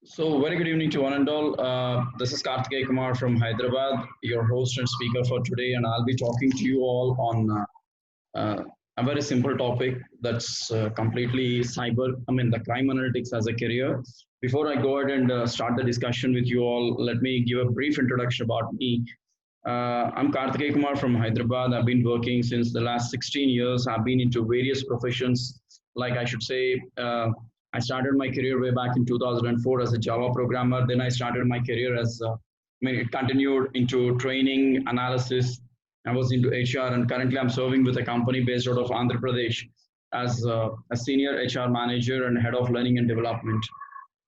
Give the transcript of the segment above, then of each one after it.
So, very good evening to one and all. This is Karthikeya from Hyderabad, your host and speaker for today, and I'll be talking to you all on a very simple topic that's completely cyber, the crime analytics as a career. Before I go ahead and start the discussion with you all, let me give a brief introduction about me. I'm Karthikeya from Hyderabad. I've been working since the last 16 years. I've been into various professions, like I should say, I started my career way back in 2004 as a Java programmer. Then I started my career it continued into training, analysis. I was into HR, and currently I'm serving with a company based out of Andhra Pradesh as a senior HR manager and head of learning and development.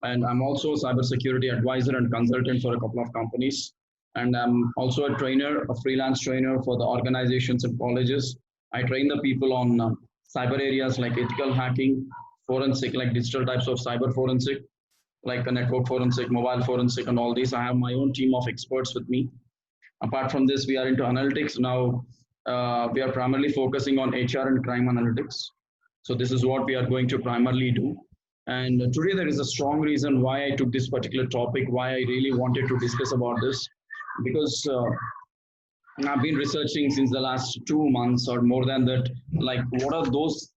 And I'm also a cybersecurity advisor and consultant for a couple of companies. And I'm also a trainer, a freelance trainer for the organizations and colleges. I train the people on cyber areas like ethical hacking, forensic, like digital types of cyber forensic, like a network forensic, mobile forensic, and all these. I have my own team of experts with me. Apart from this, we are into analytics now. We are primarily focusing on HR and crime analytics. So this is what we are going to primarily do. And today there is a strong reason why I took this particular topic, why I really wanted to discuss about this, because I've been researching since the last 2 months or more than that, like what are those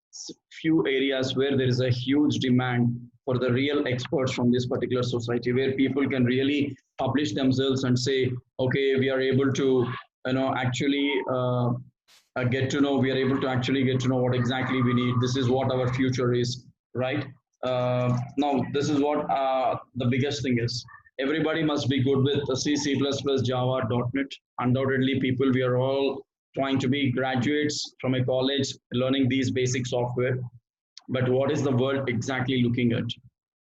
few areas where there is a huge demand for the real experts from this particular society, where people can really publish themselves and say, okay, we are able to, actually get to know, we are able to actually get to know what exactly we need. This is what our future is, right? Now, this is what the biggest thing is. Everybody must be good with C, C++, Java, .NET. Undoubtedly, people, we are all trying to be graduates from a college learning these basic software. But what is the world exactly looking at?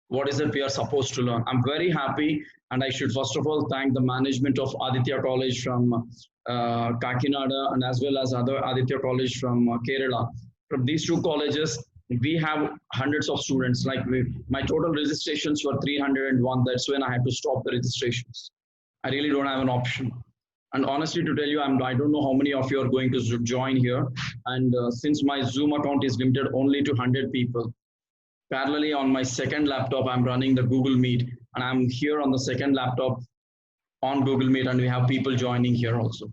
What is it we are supposed to learn? I'm very happy, and I should first of all thank the management of Aditya College from Kakinada, and as well as other Aditya College from Kerala. From these two colleges, we have hundreds of students. Like my total registrations were 301. That's when I had to stop the registrations. I really don't have an option. And honestly, to tell you, I don't know how many of you are going to join here. And since my Zoom account is limited only to 100 people, parallelly on my second laptop, I'm running the Google Meet, and I'm here on the second laptop on Google Meet, and we have people joining here also.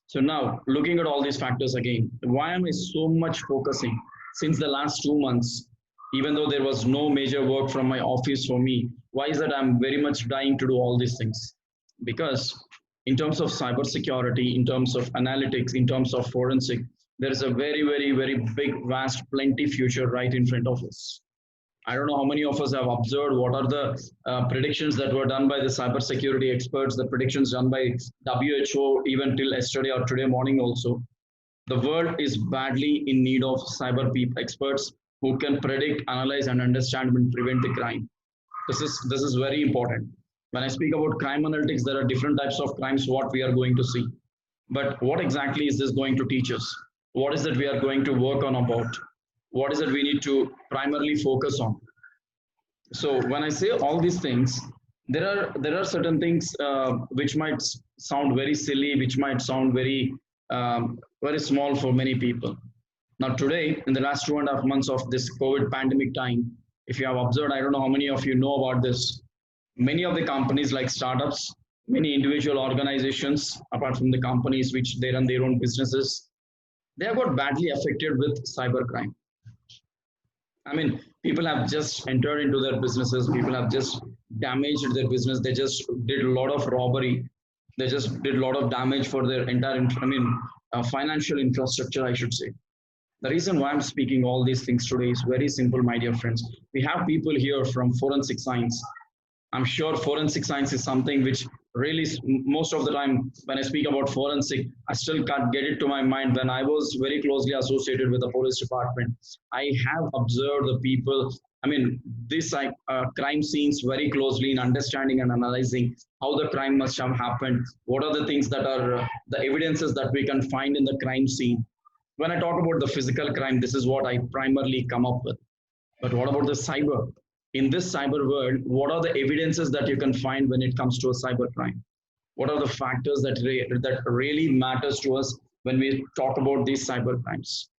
So now, looking at all these factors again, why am I so much focusing since the last 2 months, even though there was no major work from my office for me? Why is that I'm very much dying to do all these things? Because in terms of cybersecurity, in terms of analytics, in terms of forensic, there is a very, very, very big, vast, plenty future right in front of us. I don't know how many of us have observed what are the predictions that were done by the cybersecurity experts, the predictions done by WHO even till yesterday or today morning also. The world is badly in need of cyber experts who can predict, analyze, and understand and prevent the crime. This is very important. When I speak about crime analytics, there are different types of crimes what we are going to see. But what exactly is this going to teach us? What is it we are going to work on about? What is it we need to primarily focus on? So when I say all these things, there are certain things which might sound very silly, which might sound very small for many people. Now today, in the last 2.5 months of this COVID pandemic time, if you have observed, I don't know how many of you know about this. Many of the companies like startups, many individual organizations, apart from the companies which they run their own businesses, they have got badly affected with cybercrime. I mean, people have just entered into their businesses. People have just damaged their business. They just did a lot of robbery. They just did a lot of damage for their entire, financial infrastructure, I should say. The reason why I'm speaking all these things today is very simple, my dear friends. We have people here from forensic science. I'm sure forensic science is something which really, most of the time, when I speak about forensic, I still can't get it to my mind. When I was very closely associated with the police department, I have observed the people, this crime scenes very closely in understanding and analyzing how the crime must have happened. What are the things that are the evidences that we can find in the crime scene? When I talk about the physical crime, this is what I primarily come up with. But what about the cyber? In this cyber world, what are the evidences that you can find when it comes to a cyber crime? What are the factors that really matters to us when we talk about these cyber crimes?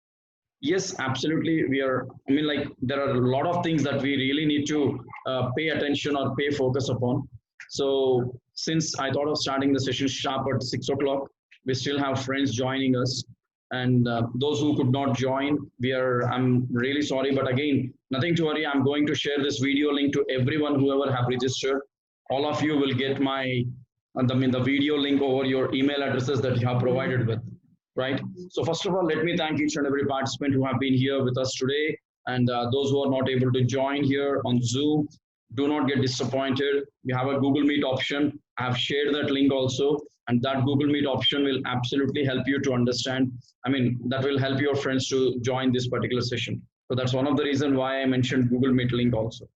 Yes, absolutely. We are, I mean, like, there are a lot of things that we really need to pay attention or pay focus upon. So, since I thought of starting the session sharp at 6 o'clock, we still have friends joining us. And those who could not join, I'm really sorry. But again, nothing to worry. I'm going to share this video link to everyone, whoever have registered. All of you will get the video link over your email addresses that you have provided with, right? So first of all, let me thank each and every participant who have been here with us today, and those who are not able to join here on Zoom, do not get disappointed. We have a Google Meet option. I have shared that link also, and that Google Meet option will absolutely help you to understand. I mean, that will help your friends to join this particular session. So that's one of the reasons why I mentioned Google Meet link also,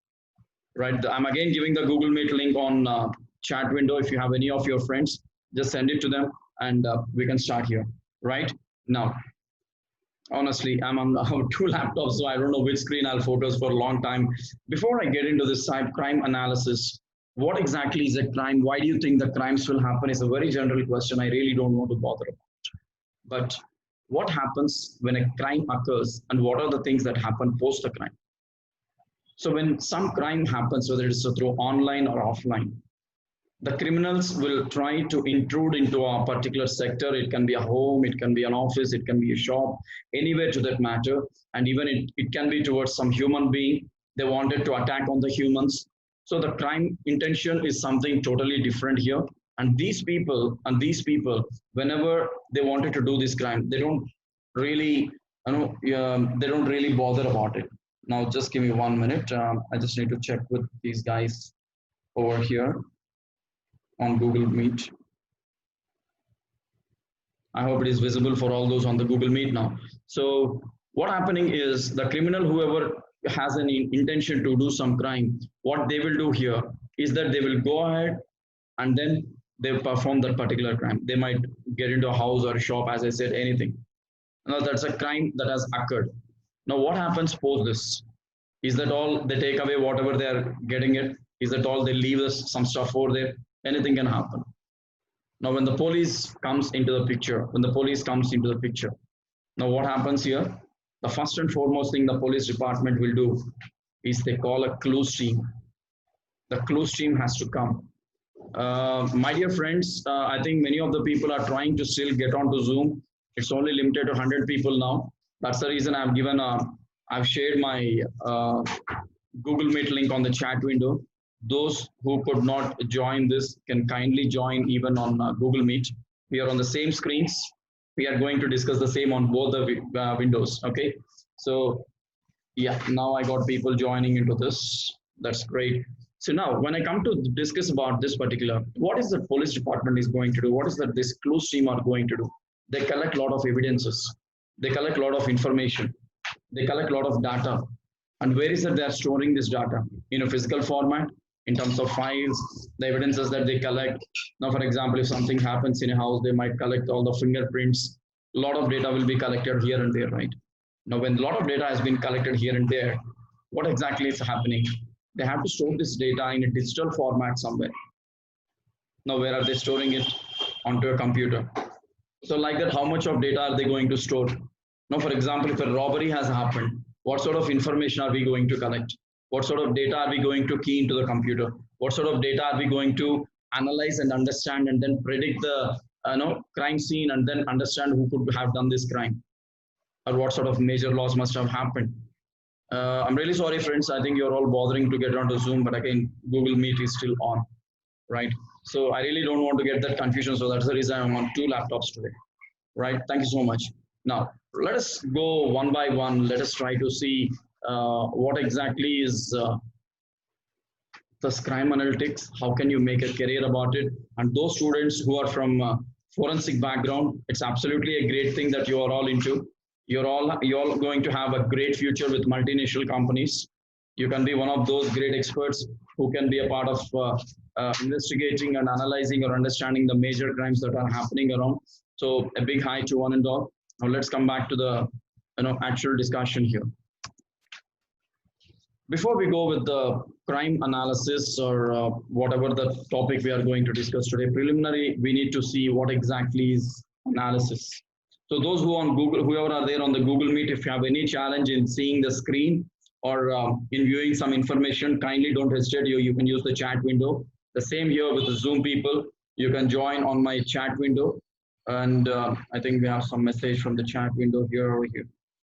right? I'm again giving the Google Meet link on chat window. If you have any of your friends, just send it to them, and we can start here, right? Now, honestly, I'm on two laptops, so I don't know which screen I'll focus for a long time. Before I get into this crime analysis, what exactly is a crime? Why do you think the crimes will happen? Is a very general question. I really don't want to bother about. But what happens when a crime occurs, and what are the things that happen post the crime? So when some crime happens, whether it's through online or offline, the criminals will try to intrude into a particular sector. It can be a home, it can be an office, it can be a shop, anywhere to that matter. And even it can be towards some human being. They wanted to attack on the humans. So the crime intention is something totally different here. And these people, whenever they wanted to do this crime, they don't really, they don't really bother about it. Now, just give me 1 minute. I just need to check with these guys over here on Google Meet. I hope it is visible for all those on the Google Meet now. So what happening is the criminal, whoever has an intention to do some crime, what they will do here is that they will go ahead and then they perform that particular crime. They might get into a house or a shop, as I said, anything. Now that's a crime that has occurred. Now what happens post this? Is that all they take away whatever they are getting it? Is that all they leave us some stuff over there? Anything can happen. Now, when the police comes into the picture, now what happens here? The first and foremost thing the police department will do is they call a clues team. The clues team has to come. My dear friends, I think many of the people are trying to still get onto Zoom. It's only limited to 100 people now. That's the reason I've shared my Google Meet link on the chat window. Those who could not join this can kindly join even on Google Meet. We are on the same screens. We are going to discuss the same on both the windows. Okay. So yeah, now I got people joining into this. That's great. So now when I come to discuss about this particular, what is the police department is going to do? What is that this clues team are going to do? They collect a lot of evidences. They collect a lot of information. They collect a lot of data. And where is it they are storing this data? In a physical format, in terms of files, the evidences that they collect. Now, for example, if something happens in a house, they might collect all the fingerprints. A lot of data will be collected here and there, right? Now, when a lot of data has been collected here and there, what exactly is happening? They have to store this data in a digital format somewhere. Now, where are they storing it? Onto a computer. So like that, how much of data are they going to store? Now, for example, if a robbery has happened, what sort of information are we going to collect? What sort of data are we going to key into the computer? What sort of data are we going to analyze and understand and then predict the crime scene and then understand who could have done this crime or what sort of major loss must have happened? I'm really sorry, friends. I think you're all bothering to get onto Zoom, but again, Google Meet is still on, right? So I really don't want to get that confusion. So that's the reason I'm on two laptops today, right? Thank you so much. Now, let us go one by one. Let us try to see what exactly is this crime analytics. How can you make a career about it? And those students who are from forensic background, it's absolutely a great thing that you are all into. You're all going to have a great future with multinational companies. You can be one of those great experts who can be a part of investigating and analyzing or understanding the major crimes that are happening around. So a big hi to one and all. Now let's come back to the actual discussion here. Before we go with the crime analysis or whatever the topic we are going to discuss today, preliminary, we need to see what exactly is analysis. So those who on Google, whoever are there on the Google Meet, if you have any challenge in seeing the screen or in viewing some information, kindly don't hesitate. You can use the chat window. The same here with the Zoom people. You can join on my chat window. And I think we have some message from the chat window here over here.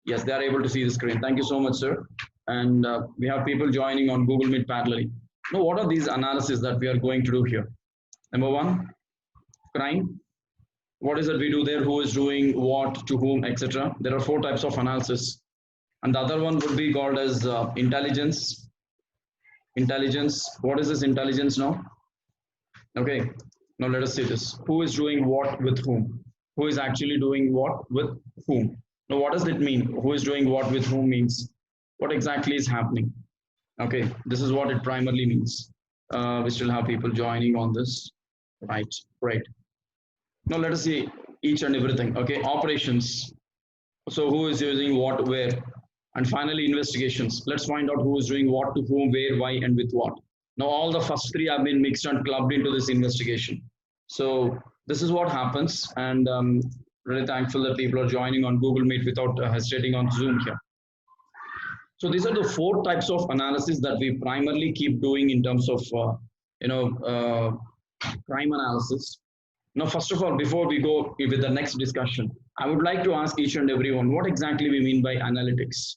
Yes, they are able to see the screen. Thank you so much, sir. And we have people joining on Google Meet parallelly. Now, what are these analyses that we are going to do here? Number one, crime. What is it we do there? Who is doing what, to whom, etc. There are four types of analysis. And the other one would be called as intelligence. Intelligence. What is this intelligence now? Okay, now let us see this. Who is doing what with whom? Who is actually doing what with whom? Now, what does it mean? Who is doing what with whom means what exactly is happening? Okay, this is what it primarily means. We still have people joining on this. Right, right. Now let us see each and everything. Okay, operations. So who is using what, where? And finally, investigations. Let's find out who is doing what, to whom, where, why, and with what. Now all the first three have been mixed and clubbed into this investigation. So this is what happens, and really thankful that people are joining on Google Meet without hesitating on Zoom here. So these are the four types of analysis that we primarily keep doing in terms of crime analysis. Now, first of all, before we go with the next discussion, I would like to ask each and everyone what exactly we mean by analytics.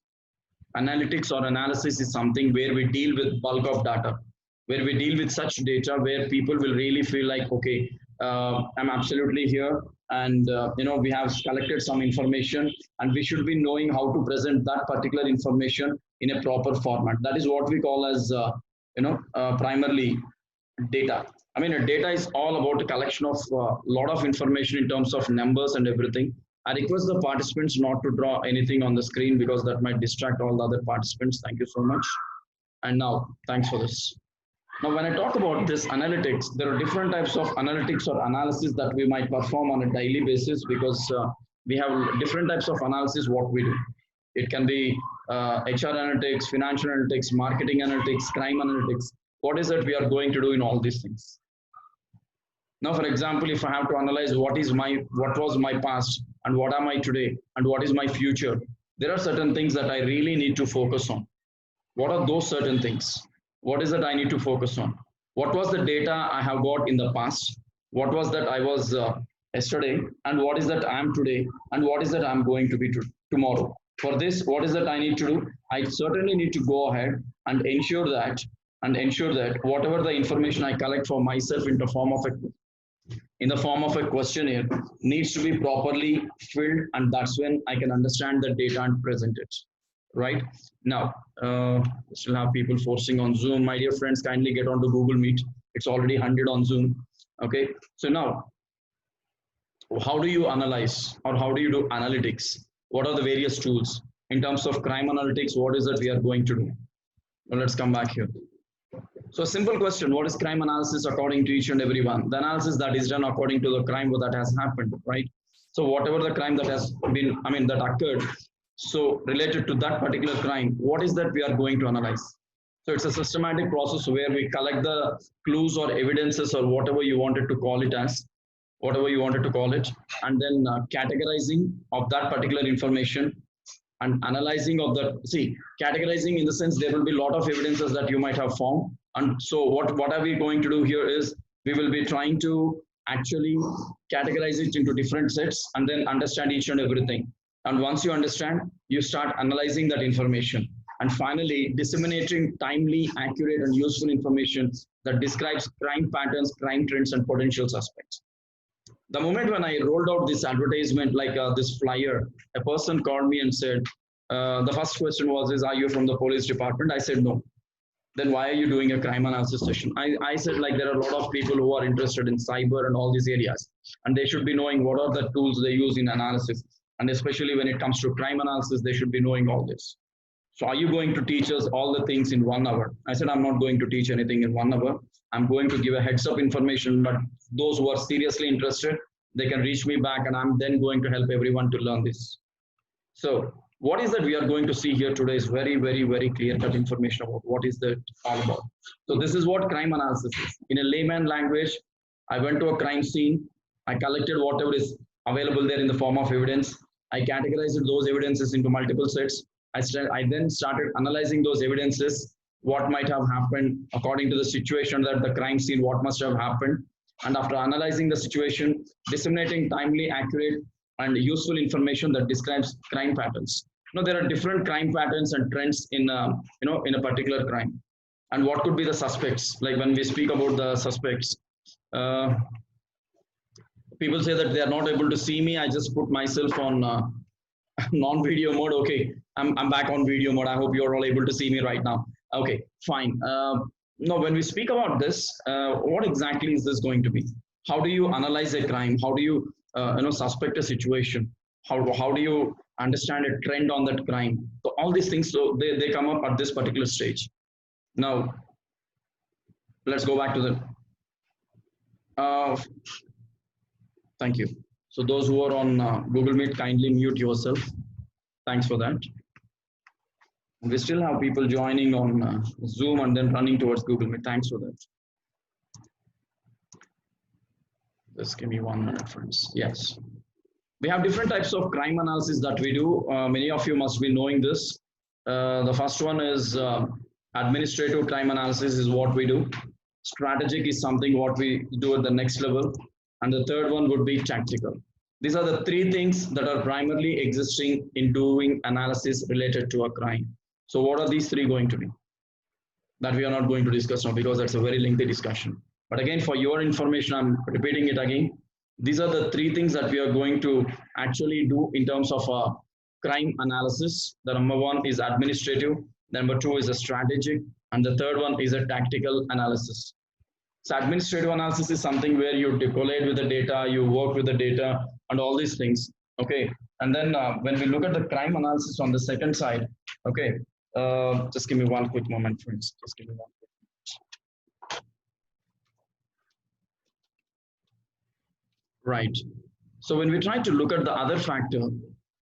Analytics or analysis is something where we deal with bulk of data, where we deal with such data where people will really feel like, okay, I'm absolutely here, and we have collected some information, and we should be knowing how to present that particular information in a proper format. That is what we call as primarily data. I mean, data is all about a collection of a lot of information in terms of numbers and everything. I request the participants not to draw anything on the screen because that might distract all the other participants. Thank you so much. And now, thanks for this. Now, when I talk about this analytics, there are different types of analytics or analysis that we might perform on a daily basis, because we have different types of analysis what we do. It can be HR analytics, financial analytics, marketing analytics, crime analytics. What is it we are going to do in all these things? Now, for example, if I have to analyze what was my past and what am I today and what is my future, there are certain things that I really need to focus on. What are those certain things? What is it I need to focus on? What was the data I have got in the past? What was that I was yesterday? And what is that I am today? And what is that I'm going to be tomorrow? For this, what is that I need to do? I certainly need to go ahead and ensure that whatever the information I collect for myself in the form of a questionnaire needs to be properly filled, and that's when I can understand the data and present it. Right now, still have people forcing on Zoom. My dear friends, kindly get onto Google Meet. It's already 100 on Zoom. Okay, so now, how do you analyze, or how do you do analytics? What are the various tools in terms of crime analytics? What is it we are going to do? Well, let's come back here. So a simple question, what is crime analysis according to each and everyone? The analysis that is done according to the crime that has happened, right? So whatever the crime that has been, that occurred, so related to that particular crime, what is that we are going to analyze? So it's a systematic process where we collect the clues or evidences or whatever you wanted to call it as, and then categorizing of that particular information and analyzing of that. See, categorizing in the sense there will be a lot of evidences that you might have found. And so what are we going to do here is we will be trying to actually categorize it into different sets and then understand each and everything. And once you understand, you start analyzing that information. And finally, disseminating timely, accurate, and useful information that describes crime patterns, crime trends, and potential suspects. The moment when I rolled out this advertisement, like this flyer, a person called me and said, the first question was, are you from the police department? I said, no. Then why are you doing a crime analysis session? I said, like, there are a lot of people who are interested in cyber and all these areas, and they should be knowing what are the tools they use in analysis. And especially when it comes to crime analysis, they should be knowing all this. So are you going to teach us all the things in 1 hour? I said, I'm not going to teach anything in 1 hour. I'm going to give a heads up information, but those who are seriously interested, they can reach me back, and I'm then going to help everyone to learn this. So what is that we are going to see here today is very, very, very clear-cut information about what is that all about. So this is what crime analysis is. In a layman language, I went to a crime scene. I collected whatever is available there in the form of evidence. I categorized those evidences into multiple sets. I then started analyzing those evidences, what might have happened according to the situation that the crime scene, what must have happened. And after analyzing the situation, disseminating timely, accurate, and useful information that describes crime patterns. There are different crime patterns and trends in in a particular crime, and what could be the suspects. Like when we speak about the suspects, uh, people say that they are not able to see me. I just put myself on non-video mode. Okay, I'm back on video mode. I hope you're all able to see me right now. Okay, fine. Now, when we speak about this, what exactly is this going to be? How do you analyze a crime? How do you suspect a situation? How do you understand a trend on that crime? So all these things, so they come up at this particular stage. Now, let's go back to the. Thank you. So those who are on Google Meet, kindly mute yourself. Thanks for that. We still have people joining on Zoom and then running towards Google Meet. Thanks for that. Just give me 1 minute, friends. Yes. We have different types of crime analysis that we do. Many of you must be knowing this. The first one is administrative crime analysis is what we do. Strategic is something what we do at the next level. And the third one would be tactical. These are the three things that are primarily existing in doing analysis related to a crime. So what are these three going to be? That we are not going to discuss now because that's a very lengthy discussion. But again, for your information, I'm repeating it again. These are the three things that we are going to actually do in terms of crime analysis. The number one is administrative, number two is a strategic, and the third one is a tactical analysis. So administrative analysis is something where you collate with the data, you work with the data, and all these things. Okay, and then when we look at the crime analysis on the second side, okay, just give me one quick moment, friends. Just give me one quick moment. Right. So when we try to look at the other factor,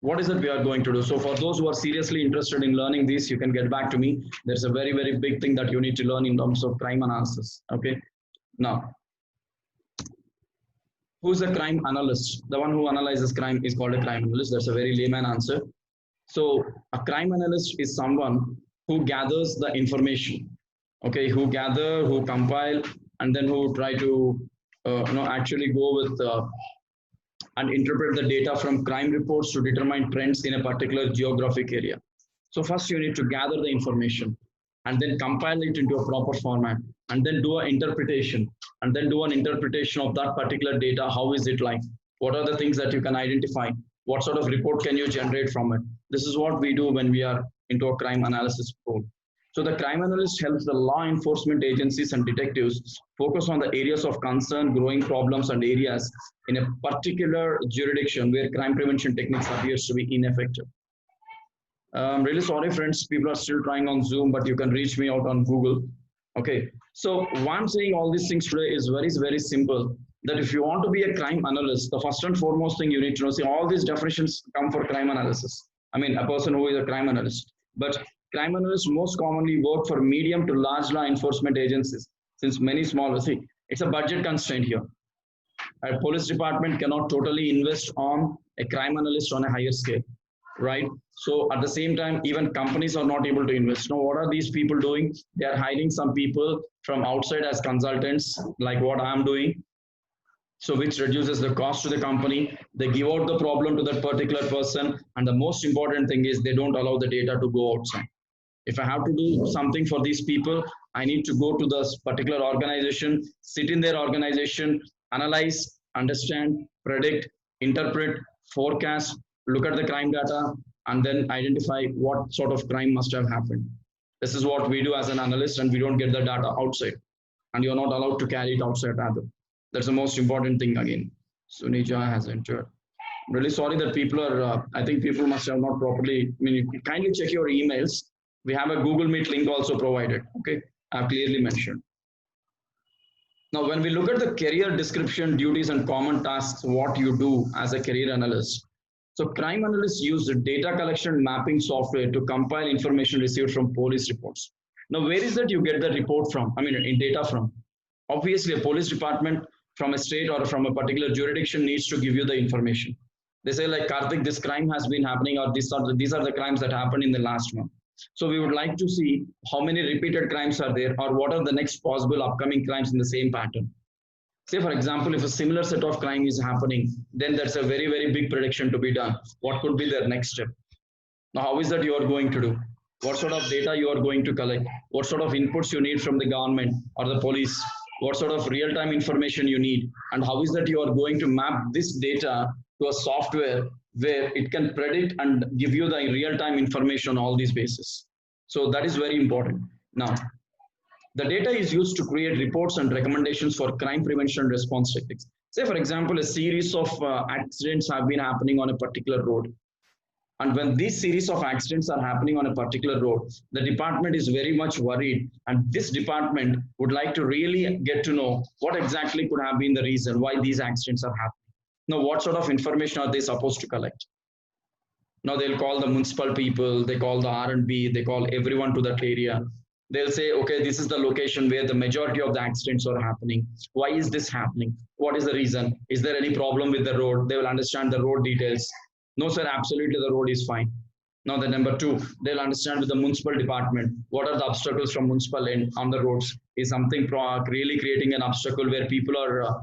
what is it we are going to do? So for those who are seriously interested in learning this, you can get back to me. There's a very, very big thing that you need to learn in terms of crime analysis. Okay. Now, who's a crime analyst? The one who analyzes crime is called a crime analyst. That's a very layman answer. So a crime analyst is someone who gathers the information, okay, who gather, who compile, and then who try to actually go with and interpret the data from crime reports to determine trends in a particular geographic area. So first you need to gather the information and then compile it into a proper format and then do an interpretation and then do an interpretation of that particular data. How is it like? What are the things that you can identify? What sort of report can you generate from it? This is what we do when we are into a crime analysis role. So the crime analyst helps the law enforcement agencies and detectives focus on the areas of concern, growing problems and areas in a particular jurisdiction where crime prevention techniques appears to be ineffective. I'm really sorry, friends. People are still trying on Zoom, but you can reach me out on Google. Okay. So why I'm saying all these things today is very, very simple. That if you want to be a crime analyst, the first and foremost thing you need to know, see, all these definitions come for crime analysis. I mean, a person who is a crime analyst. But crime analysts most commonly work for medium to large law enforcement agencies, since many small, see, it's a budget constraint here. A police department cannot totally invest on a crime analyst on a higher scale, right? So at the same time, even companies are not able to invest. Now, what are these people doing? They are hiring some people from outside as consultants, like what I'm doing. So which reduces the cost to the company. They give out the problem to that particular person. And the most important thing is they don't allow the data to go outside. If I have to do something for these people, I need to go to this particular organization, sit in their organization, analyze, understand, predict, interpret, forecast, look at the crime data, and then identify what sort of crime must have happened. This is what we do as an analyst, and we don't get the data outside. And you're not allowed to carry it outside either. That's the most important thing again. Sunija has entered. I'm really sorry that people are, I think people must have not properly, I mean, you kindly check your emails. We have a Google Meet link also provided. Okay, I've clearly mentioned. Now, when we look at the career description, duties, and common tasks, what you do as a career analyst. So crime analysts use the data collection mapping software to compile information received from police reports. Now, where is that you get the report from? I mean, in data from? Obviously, a police department from a state or from a particular jurisdiction needs to give you the information. They say like, Karthik, this crime has been happening, or these are the crimes that happened in the last month. So we would like to see how many repeated crimes are there, or what are the next possible upcoming crimes in the same pattern. Say for example, if a similar set of crime is happening, then that's a very very big prediction to be done. What could be their next step? Now, how is that you are going to do? What sort of data you are going to collect? What sort of inputs you need from the government or the police? What sort of real-time information you need? And how is that you are going to map this data to a software where it can predict and give you the real-time information on all these bases? So that is very important. Now, the data is used to create reports and recommendations for crime prevention response tactics. Say, for example, a series of accidents have been happening on a particular road, and when these series of accidents are happening on a particular road, the department is very much worried. And this department would like to really get to know what exactly could have been the reason why these accidents are happening. Now, what sort of information are they supposed to collect? Now, they'll call the municipal people, they call the R&B, they call everyone to that area. They'll say, okay, this is the location where the majority of the accidents are happening. Why is this happening? What is the reason? Is there any problem with the road? They will understand the road details. No, sir, absolutely, the road is fine. Now, the number two, they'll understand with the municipal department, what are the obstacles from municipal end on the roads? Is something really creating an obstacle where people are,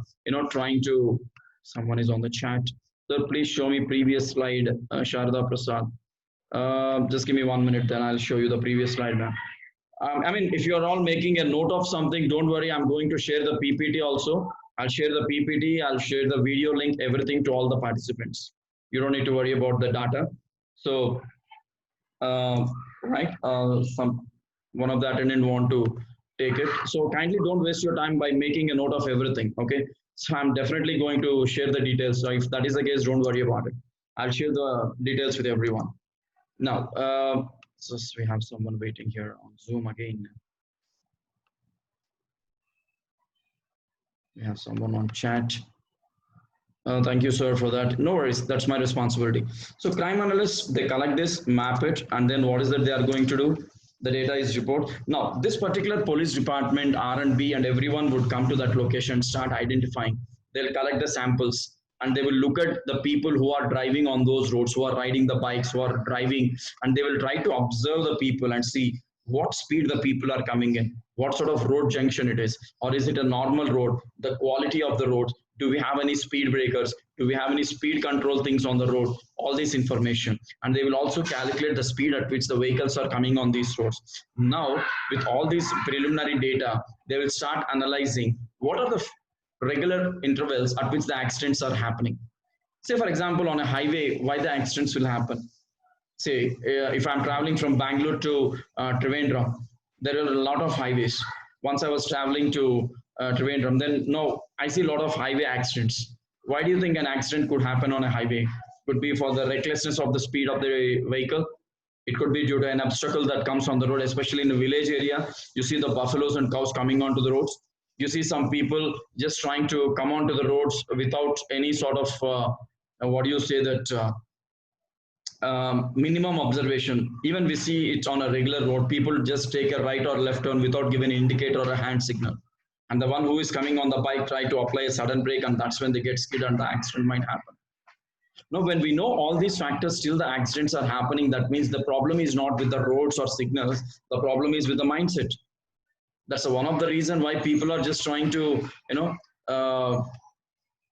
trying to, someone is on the chat. So please show me previous slide, Sharda Prasad. Just give me 1 minute, then I'll show you the previous slide, ma'am. I mean, if you're all making a note of something, don't worry, I'm going to share the PPT also. I'll share the PPT, I'll share the video link, everything to all the participants. You don't need to worry about the data. So, right, one of the attendant want to take it. So kindly don't waste your time by making a note of everything, okay? So I'm definitely going to share the details. So if that is the case, don't worry about it. I'll share the details with everyone. Now, so we have someone waiting here on Zoom again. We have someone on chat. Thank you, sir, for that. No worries, that's my responsibility. So crime analysts, they collect this, map it, and then what is that they are going to do? The data is report. Now, this particular police department, R&B, and everyone would come to that location, start identifying. They'll collect the samples, and they will look at the people who are driving on those roads, who are riding the bikes, who are driving, and they will try to observe the people and see what speed the people are coming in, what sort of road junction it is, or is it a normal road, the quality of the road, do we have any speed breakers, do we have any speed control things on the road, all this information. And they will also calculate the speed at which the vehicles are coming on these roads. Now, with all these preliminary data, they will start analyzing what are the regular intervals at which the accidents are happening. Say, for example, on a highway, why the accidents will happen. Say, if I'm traveling from Bangalore to Trivandrum, there are a lot of highways. Once I was traveling to Trivandrum, then no, I see a lot of highway accidents. Why do you think an accident could happen on a highway? Could be for the recklessness of the speed of the vehicle. It could be due to an obstacle that comes on the road, especially in the village area. You see the buffaloes and cows coming onto the roads. You see some people just trying to come onto the roads without any sort of, what do you say that, minimum observation. Even we see it on a regular road. People just take a right or left turn without giving an indicator or a hand signal. And the one who is coming on the bike try to apply a sudden brake, and that's when they get skid and the accident might happen. Now, when we know all these factors, still the accidents are happening. That means the problem is not with the roads or signals. The problem is with the mindset. That's one of the reasons why people are just trying to,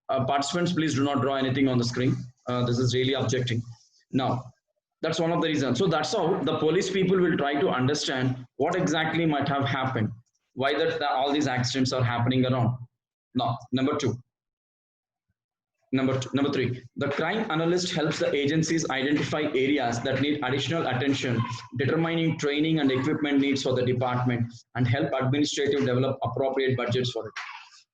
participants, please do not draw anything on the screen. This is really objecting. Now, that's one of the reasons. So that's how the police people will try to understand what exactly might have happened, why that all these accidents are happening around. Now, number three, the crime analyst helps the agencies identify areas that need additional attention, determining training and equipment needs for the department, and help administrative develop appropriate budgets for it.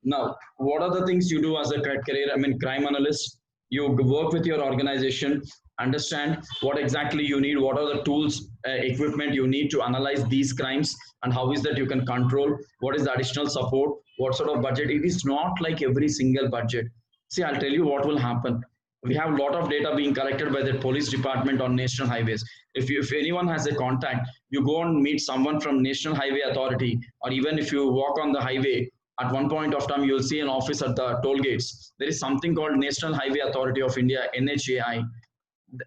Now, what are the things you do as a crime analyst? You work with your organization, understand what exactly you need, what are the tools, equipment you need to analyze these crimes, and how is that you can control, what is the additional support, what sort of budget. It is not like every single budget. See, I'll tell you what will happen. We have a lot of data being collected by the police department on national highways. If anyone has a contact, you go and meet someone from National Highway Authority, or even if you walk on the highway, At one point of time, you'll see an office at the toll gates. There is something called National Highway Authority of India, NHAI.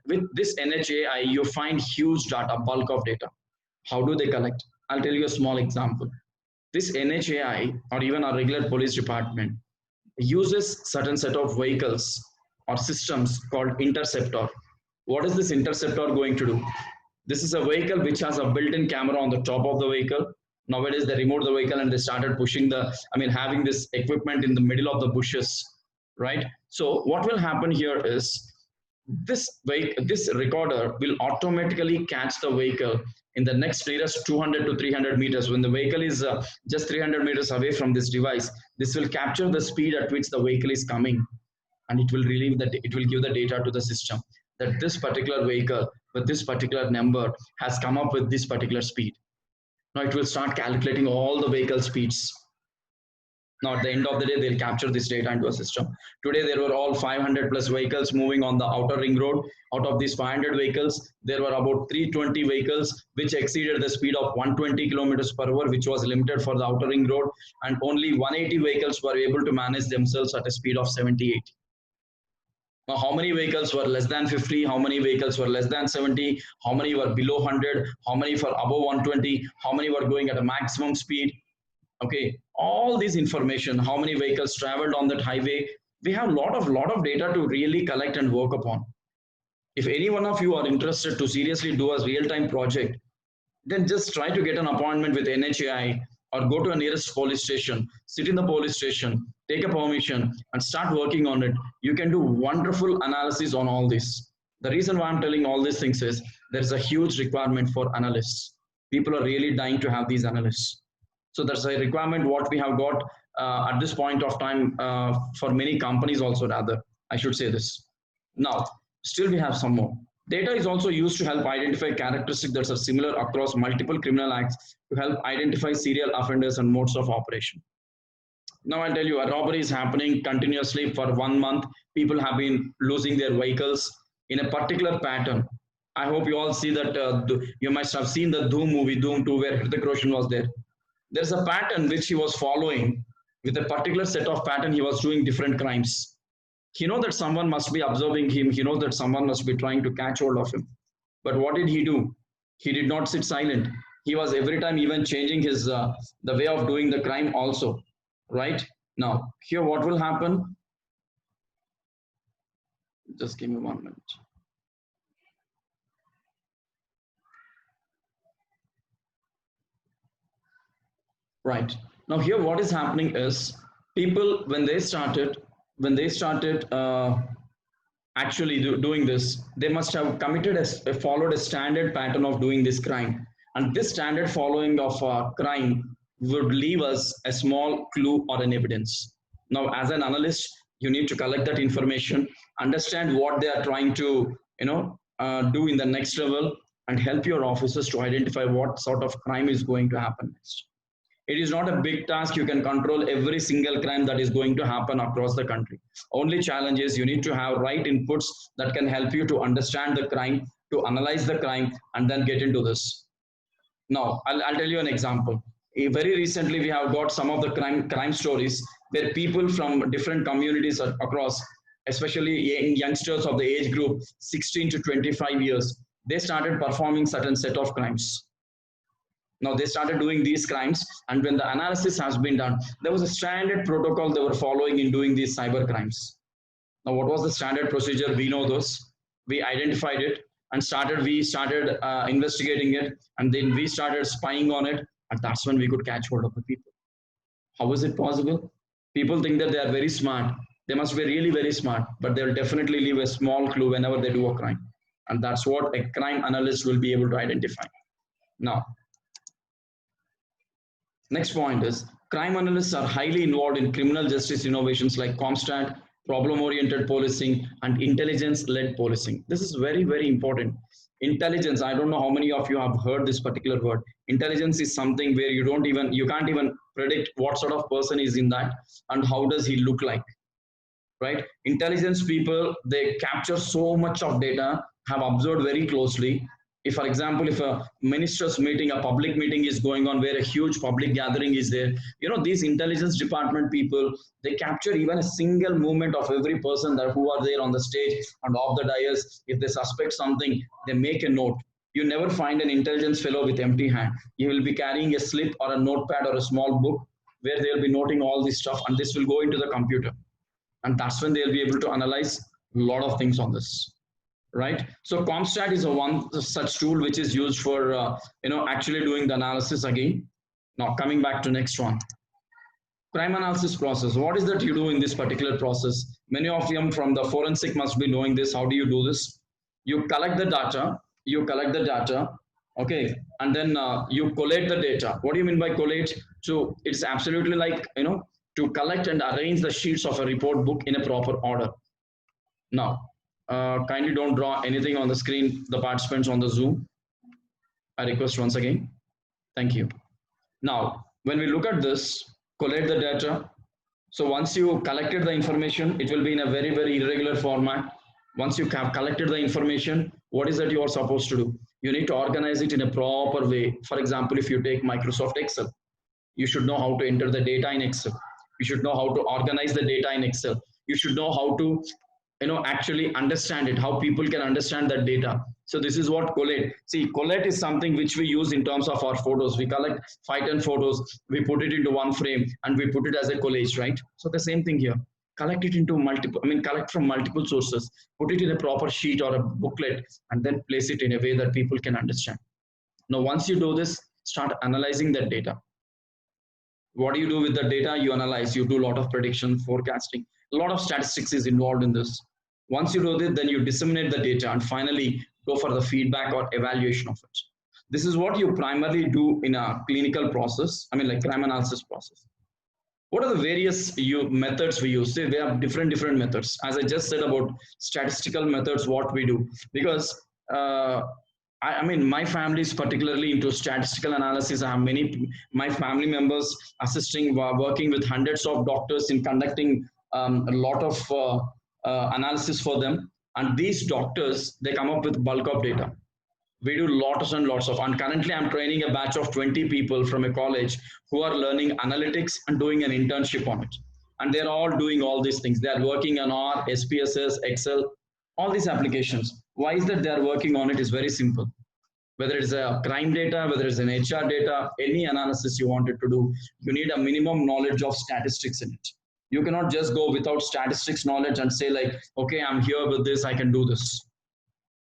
With this NHAI, you find huge data, bulk of data. How do they collect? I'll tell you a small example. This NHAI or even our regular police department uses certain set of vehicles or systems called interceptor. What is this interceptor going to do? This is a vehicle which has a built-in camera on the top of the vehicle. Nowadays, they removed the vehicle and they started pushing having this equipment in the middle of the bushes, right? So what will happen here is this recorder will automatically catch the vehicle in the next nearest 200 to 300 meters. When the vehicle is just 300 meters away from this device, this will capture the speed at which the vehicle is coming, and it will give the data to the system that this particular vehicle with this particular number has come up with this particular speed. Now it will start calculating all the vehicle speeds. Now at the end of the day, they'll capture this data into a system. Today there were all 500 plus vehicles moving on the outer ring road. Out of these 500 vehicles, there were about 320 vehicles which exceeded the speed of 120 kilometers per hour, which was limited for the outer ring road, and only 180 vehicles were able to manage themselves at a speed of 78. Now, how many vehicles were less than 50? How many vehicles were less than 70? How many were below 100? How many were above 120? How many were going at a maximum speed? Okay, all this information, how many vehicles traveled on that highway, we have lot of data to really collect and work upon. If any one of you are interested to seriously do a real-time project, then just try to get an appointment with NHAI or go to a nearest police station, sit in the police station, take a permission and start working on it. You can do wonderful analysis on all this. The reason why I'm telling all these things is there's a huge requirement for analysts. People are really dying to have these analysts. So that's a requirement what we have got at this point of time for many companies also, rather, I should say this. Now, still we have some more. Data is also used to help identify characteristics that are similar across multiple criminal acts to help identify serial offenders and modes of operation. Now I'll tell you, a robbery is happening continuously for 1 month. People have been losing their vehicles in a particular pattern. I hope you all see that you must have seen the Doom movie, Doom 2, where Hrithik Roshan was there. There's a pattern which he was following. With a particular set of pattern, he was doing different crimes. He knows that someone must be observing him. He knows that someone must be trying to catch hold of him. But what did he do? He did not sit silent. He was every time even changing his the way of doing the crime also. Right? Now, here what will happen? Just give me 1 minute. Right. Now here what is happening is people, when they started actually doing this, they must have followed a standard pattern of doing this crime. And this standard following of crime would leave us a small clue or an evidence. Now, as an analyst, you need to collect that information, understand what they are trying to, do in the next level, and help your officers to identify what sort of crime is going to happen next. It is not a big task. You can control every single crime that is going to happen across the country. Only challenge is you need to have right inputs that can help you to understand the crime, to analyze the crime, and then get into this. Now, I'll tell you an example. Very recently, we have got some of the crime stories where people from different communities across, especially youngsters of the age group 16 to 25 years, they started performing certain set of crimes. Now they started doing these crimes, and when the analysis has been done, there was a standard protocol they were following in doing these cyber crimes. Now, what was the standard procedure? We know those. We identified it and we started investigating it, and then we started spying on it, and that's when we could catch hold of the people. How is it possible? People think that they are very smart. They must be really very smart, but they'll definitely leave a small clue whenever they do a crime. And that's what a crime analyst will be able to identify. Now, next point is crime analysts are highly involved in criminal justice innovations like COMSTAT, problem-oriented policing, and intelligence-led policing. This is very, very important. Intelligence, I don't know how many of you have heard this particular word. Intelligence is something where you can't even predict what sort of person is in that and how does he look like, right? Intelligence people, they capture so much of data, have observed very closely, If for example, if a minister's meeting, a public meeting is going on where a huge public gathering is there, these intelligence department people, they capture even a single movement of every person that who are there on the stage and off the dais. If they suspect something, they make a note. You never find an intelligence fellow with empty hand. He will be carrying a slip or a notepad or a small book where they'll be noting all this stuff, and this will go into the computer, and that's when they'll be able to analyze a lot of things on this, right? So Comstat is a one such tool which is used for actually doing the analysis again. Now coming back to next one, crime analysis process. What is that you do in this particular process? Many of them from the forensic must be knowing this. How do you do this? You collect the data. You collect the data. Okay, and then you collate the data. What do you mean by collate? So it's absolutely like to collect and arrange the sheets of a report book in a proper order. Now, kindly don't draw anything on the screen, the participants on the Zoom. I request once again. Thank you. Now, when we look at this, collect the data. So once you collected the information, it will be in a very, very irregular format. Once you have collected the information, what is that you are supposed to do? You need to organize it in a proper way. For example, if you take Microsoft Excel, you should know how to enter the data in Excel. You should know how to organize the data in Excel. You should know how to actually understand it, how people can understand that data. So this is what collate. See, collate is something which we use in terms of our photos. We collect 5-10 photos, we put it into one frame, and we put it as a collage, right? So the same thing here. Collect it into multiple, collect from multiple sources, put it in a proper sheet or a booklet, and then place it in a way that people can understand. Now, once you do this, start analyzing that data. What do you do with the data? You analyze, you do a lot of prediction, forecasting, a lot of statistics is involved in this. Once you do this, then you disseminate the data and finally go for the feedback or evaluation of it. This is what you primarily do in a clinical process, like crime analysis process. What are the various methods we use? See, we have different methods. As I just said about statistical methods, what we do, because my family is particularly into statistical analysis. I have my family members assisting, working with hundreds of doctors in conducting a lot of analysis for them. And these doctors, they come up with bulk of data. We do lots and lots of, and currently I'm training a batch of 20 people from a college who are learning analytics and doing an internship on it. And they're all doing all these things. They're working on R, SPSS, Excel, all these applications. Why is that they're working on it is very simple. Whether it's a crime data, whether it's an HR data, any analysis you wanted to do, you need a minimum knowledge of statistics in it. You cannot just go without statistics knowledge and say like, okay, I'm here with this, I can do this.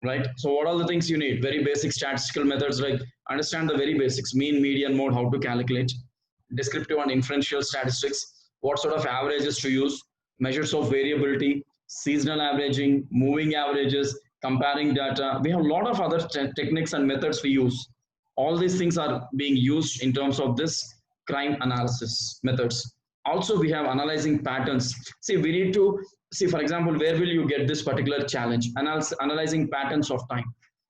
Right? So what are the things you need? Very basic statistical methods, like understand the very basics, mean, median, mode, how to calculate, descriptive and inferential statistics, what sort of averages to use, measures of variability, seasonal averaging, moving averages, comparing data. We have a lot of other techniques and methods we use. All these things are being used in terms of this crime analysis methods. Also, we have analyzing patterns. See, we need to see, for example, where will you get this particular challenge? Analyzing patterns of time.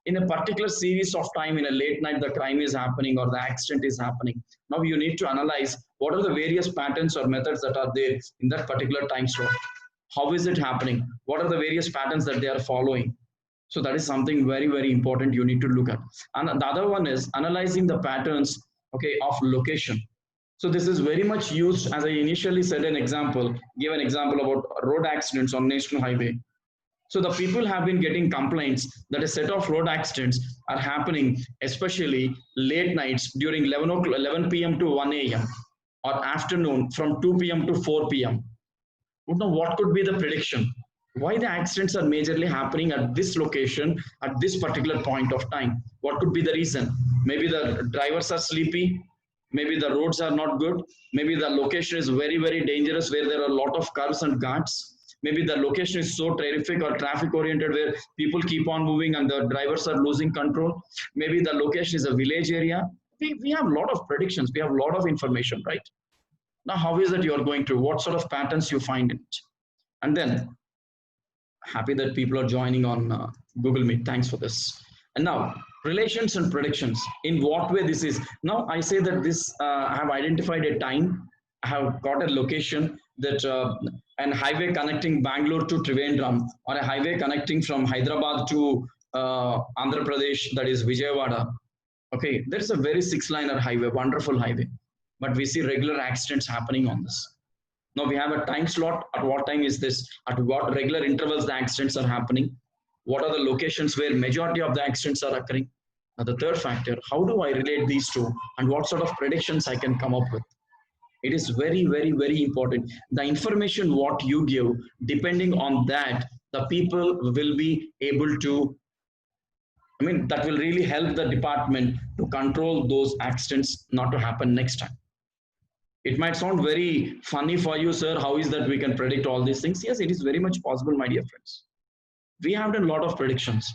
In a particular series of time, in a late night, the crime is happening or the accident is happening. Now you need to analyze what are the various patterns or methods that are there in that particular time slot. How is it happening? What are the various patterns that they are following? So that is something very, very important you need to look at. And the other one is analyzing the patterns, okay, of location. So this is very much used, as I initially said an example, give an example about road accidents on national highway. So the people have been getting complaints that a set of road accidents are happening, especially late nights during 11 p.m. to 1 a.m. or afternoon from 2 p.m. to 4 p.m. Now, what could be the prediction? Why the accidents are majorly happening at this location at this particular point of time? What could be the reason? Maybe the drivers are sleepy. Maybe the roads are not good. Maybe the location is very, very dangerous where there are a lot of curves and guards. Maybe the location is so terrific or traffic oriented where people keep on moving and the drivers are losing control. Maybe the location is a village area. We have a lot of predictions. We have a lot of information, right? Now, how is that you are going to? What sort of patterns you find in it? And then, happy that people are joining on Google Meet. Thanks for this. And now, relations and predictions. In what way this is? Now, I say that this, I have identified a time. I have got a location that an highway connecting Bangalore to Trivandrum or a highway connecting from Hyderabad to Andhra Pradesh, that is Vijayawada. Okay, there's a very six-liner highway, wonderful highway, but we see regular accidents happening on this. Now we have a time slot. At what time is this? At what regular intervals the accidents are happening? What are the locations where majority of the accidents are occurring? Now the third factor, how do I relate these two, and what sort of predictions I can come up with? It is very, very, very important. The information what you give, depending on that, the people will be able to, I mean, that will really help the department to control those accidents not to happen next time. It might sound very funny for you, sir. How is that we can predict all these things? Yes, it is very much possible, my dear friends. We have done a lot of predictions.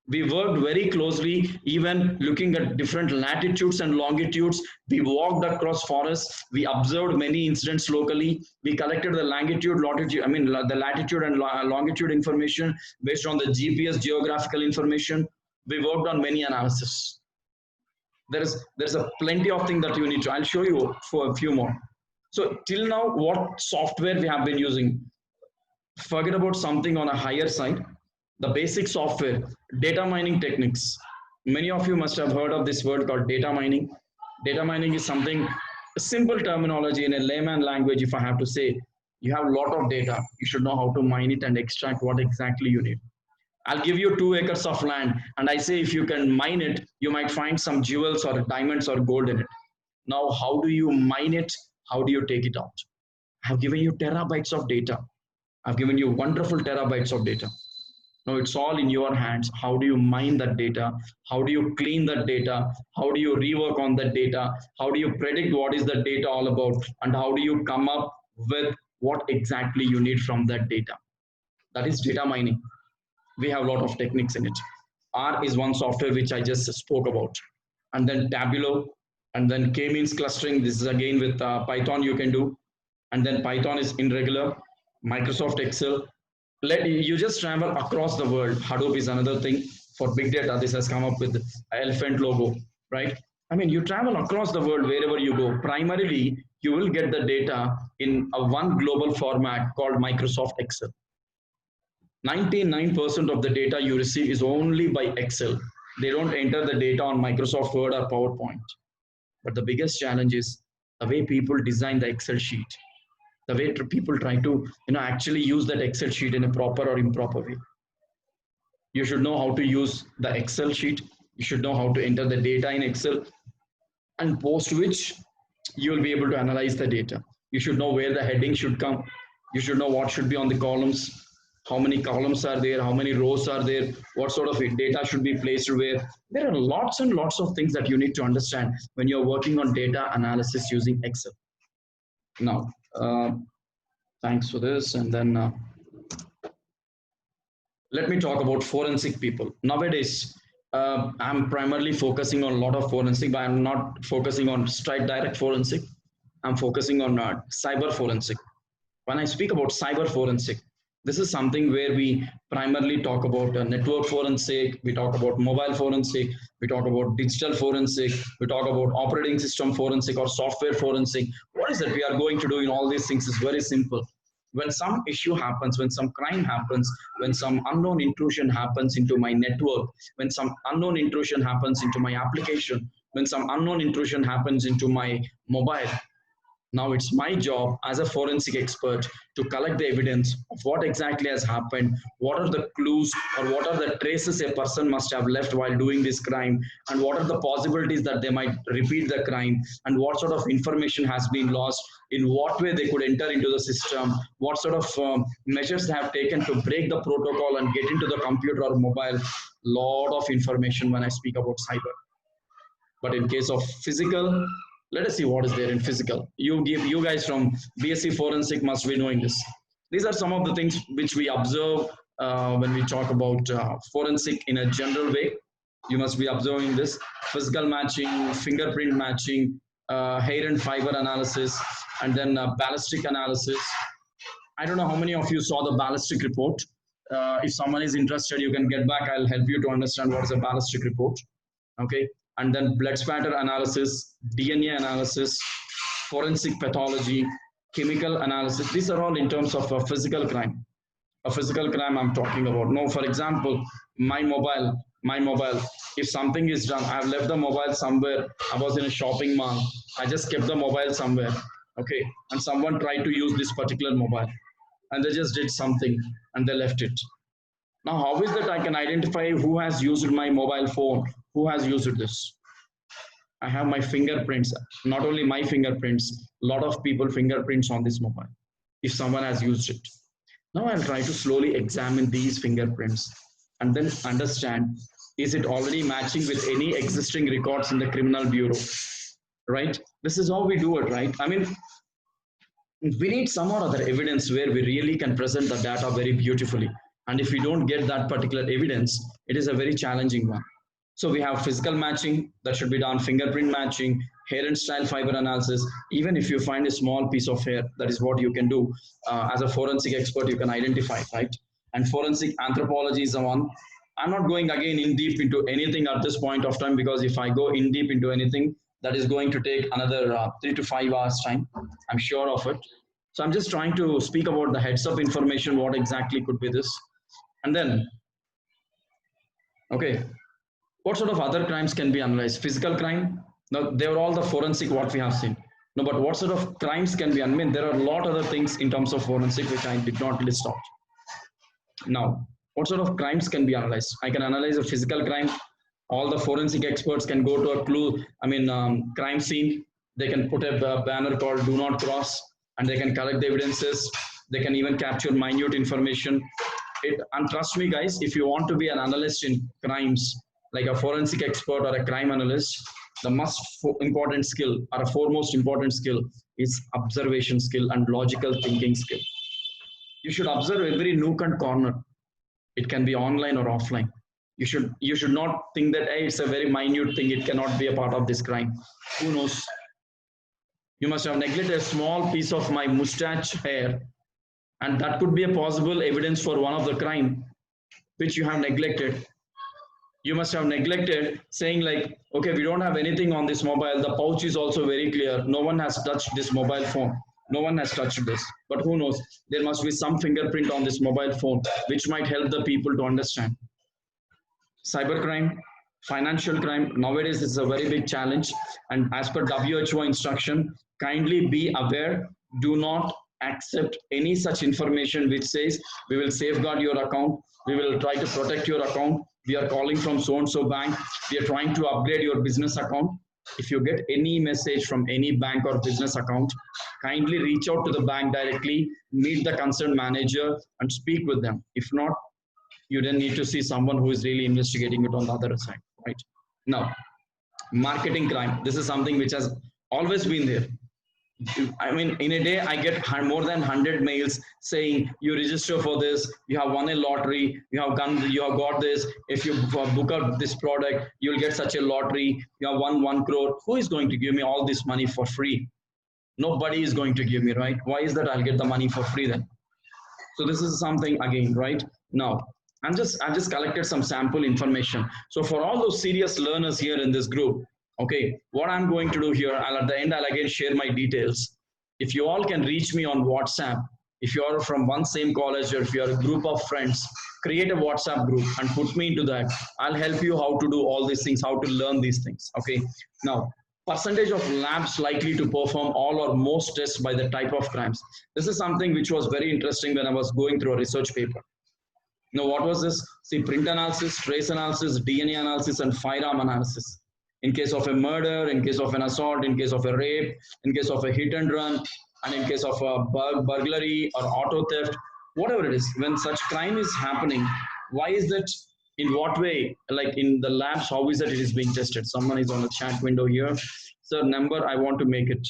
We worked very closely, even looking at different latitudes and longitudes. We walked across forests. We observed many incidents locally. We collected the longitude, latitude, I mean, the latitude and longitude information based on the GPS geographical information. We worked on many analysis. There's a plenty of things that you need to. I'll show you for a few more. So till now, what software we have been using? Forget about something on a higher side. The basic software, data mining techniques. Many of you must have heard of this word called data mining. Data mining is something, a simple terminology in a layman language. If I have to say, you have a lot of data, you should know how to mine it and extract what exactly you need. I'll give you 2 acres of land, and I say if you can mine it, you might find some jewels or diamonds or gold in it. Now, how do you mine it? How do you take it out? I have given you terabytes of data. I've given you wonderful terabytes of data. Now it's all in your hands. How do you mine that data? How do you clean that data? How do you rework on that data? How do you predict what is the data all about? And how do you come up with what exactly you need from that data? That is data mining. We have a lot of techniques in it. R is one software which I just spoke about. And then Tabulo, and then k-means clustering. This is again with Python you can do. And then Python is in regular. Microsoft Excel. Let you just travel across the world. Hadoop is another thing for big data. This has come up with the elephant logo, right? I mean, you travel across the world wherever you go. Primarily, you will get the data in a one global format called Microsoft Excel. 99% of the data you receive is only by Excel. They don't enter the data on Microsoft Word or PowerPoint. But the biggest challenge is the way people design the Excel sheet, the way people try to actually use that Excel sheet in a proper or improper way. You should know how to use the Excel sheet. You should know how to enter the data in Excel, and post which you will be able to analyze the data. You should know where the heading should come. You should know what should be on the columns, how many columns are there, how many rows are there, what sort of data should be placed where. There are lots and lots of things that you need to understand when you're working on data analysis using Excel. Now, thanks for this. And then let me talk about forensic people. Nowadays, I'm primarily focusing on a lot of forensic, but I'm not focusing on straight direct forensic. I'm focusing on cyber forensic. When I speak about cyber forensic, this is something where we primarily talk about network forensic, we talk about mobile forensic, we talk about digital forensic, we talk about operating system forensic or software forensic. What is that we are going to do in all these things is very simple. When some issue happens, when some crime happens, when some unknown intrusion happens into my network, when some unknown intrusion happens into my application, when some unknown intrusion happens into my mobile, now it's my job as a forensic expert to collect the evidence of what exactly has happened, what are the clues or what are the traces a person must have left while doing this crime, and what are the possibilities that they might repeat the crime, and what sort of information has been lost, in what way they could enter into the system, what sort of measures they have taken to break the protocol and get into the computer or mobile. Lot of information when I speak about cyber. But in case of physical, let us see what is there in physical. You guys from BSc Forensic must be knowing this. These are some of the things which we observe when we talk about forensic in a general way. You must be observing this: physical matching, fingerprint matching, hair and fiber analysis, and then ballistic analysis. I don't know how many of you saw the ballistic report. If someone is interested, you can get back. I'll help you to understand what is a ballistic report. Okay, and then blood spatter analysis, DNA analysis, forensic pathology, chemical analysis. These are all in terms of physical crime. A physical crime I'm talking about. No, for example, my mobile. If something is done, I've left the mobile somewhere. I was in a shopping mall. I just kept the mobile somewhere. Okay, and someone tried to use this particular mobile, and they just did something and they left it. Now, how is that I can identify who has used my mobile phone? Who has used this? I have my fingerprints, not only my fingerprints, a lot of people fingerprints on this mobile if someone has used it. Now I'll try to slowly examine these fingerprints and then understand, is it already matching with any existing records in the criminal bureau, right? This is how we do it, right? I mean, we need some or other evidence where we really can present the data very beautifully. And if we don't get that particular evidence, it is a very challenging one. So we have physical matching that should be done, fingerprint matching, hair and style fiber analysis. Even if you find a small piece of hair, that is what you can do. As a forensic expert, you can identify, right? And forensic anthropology is the one. I'm not going again in deep into anything at this point of time, because if I go in deep into anything, that is going to take another 3 to 5 hours time. I'm sure of it. So I'm just trying to speak about the heads up information, what exactly could be this. And then, okay, what sort of other crimes can be analyzed? Physical crime? Now, they are all the forensic what we have seen. No, but what sort of crimes can be? I mean, there are a lot of other things in terms of forensic which I did not list out. Now, what sort of crimes can be analyzed? I can analyze a physical crime. All the forensic experts can go to a crime scene. They can put a banner called "Do Not Cross," and they can collect the evidences. They can even capture minute information. And trust me, guys, if you want to be an analyst in crimes, like a forensic expert or a crime analyst, the most important skill or a foremost important skill is observation skill and logical thinking skill. You should observe every nook and corner. It can be online or offline. You should not think that, hey, it's a very minute thing, it cannot be a part of this crime. Who knows? You must have neglected a small piece of my mustache hair, and that could be a possible evidence for one of the crime which you have neglected. You must have neglected saying like, okay, we don't have anything on this mobile. The pouch is also very clear. No one has touched this mobile phone. No one has touched this. But who knows? There must be some fingerprint on this mobile phone, which might help the people to understand. Cybercrime, financial crime. Nowadays, this is a very big challenge. And as per WHO instruction, kindly be aware, do not accept any such information which says we will safeguard your account, we will try to protect your account, we are calling from so and so bank, we are trying to upgrade your business account. If you get any message from any bank or business account, kindly reach out to the bank directly, meet the concerned manager and speak with them. If not, you then need to see someone who is really investigating it on the other side, right? Now, marketing crime. This is something which has always been there. I mean, in a day, I get more than 100 mails saying you register for this, you have won a lottery, you have got this. If you book up this product, you'll get such a lottery. You have won 1 crore. Who is going to give me all this money for free? Nobody is going to give me, right? Why is that I'll get the money for free then? So this is something again, right? Now, I've just collected some sample information. So for all those serious learners here in this group, okay, what I'm going to do here, at the end, I'll again share my details. If you all can reach me on WhatsApp, if you are from one same college or if you are a group of friends, create a WhatsApp group and put me into that. I'll help you how to do all these things, how to learn these things. Okay. Now, percentage of labs likely to perform all or most tests by the type of crimes. This is something which was very interesting when I was going through a research paper. Now, what was this? See, print analysis, trace analysis, DNA analysis, and firearm analysis. In case of a murder, in case of an assault, in case of a rape, in case of a hit and run, and in case of a burglary or auto theft, whatever it is, when such crime is happening, why is that? In what way? Like in the labs, how is that it is being tested? Someone is on the chat window here. So, number, I want to make it.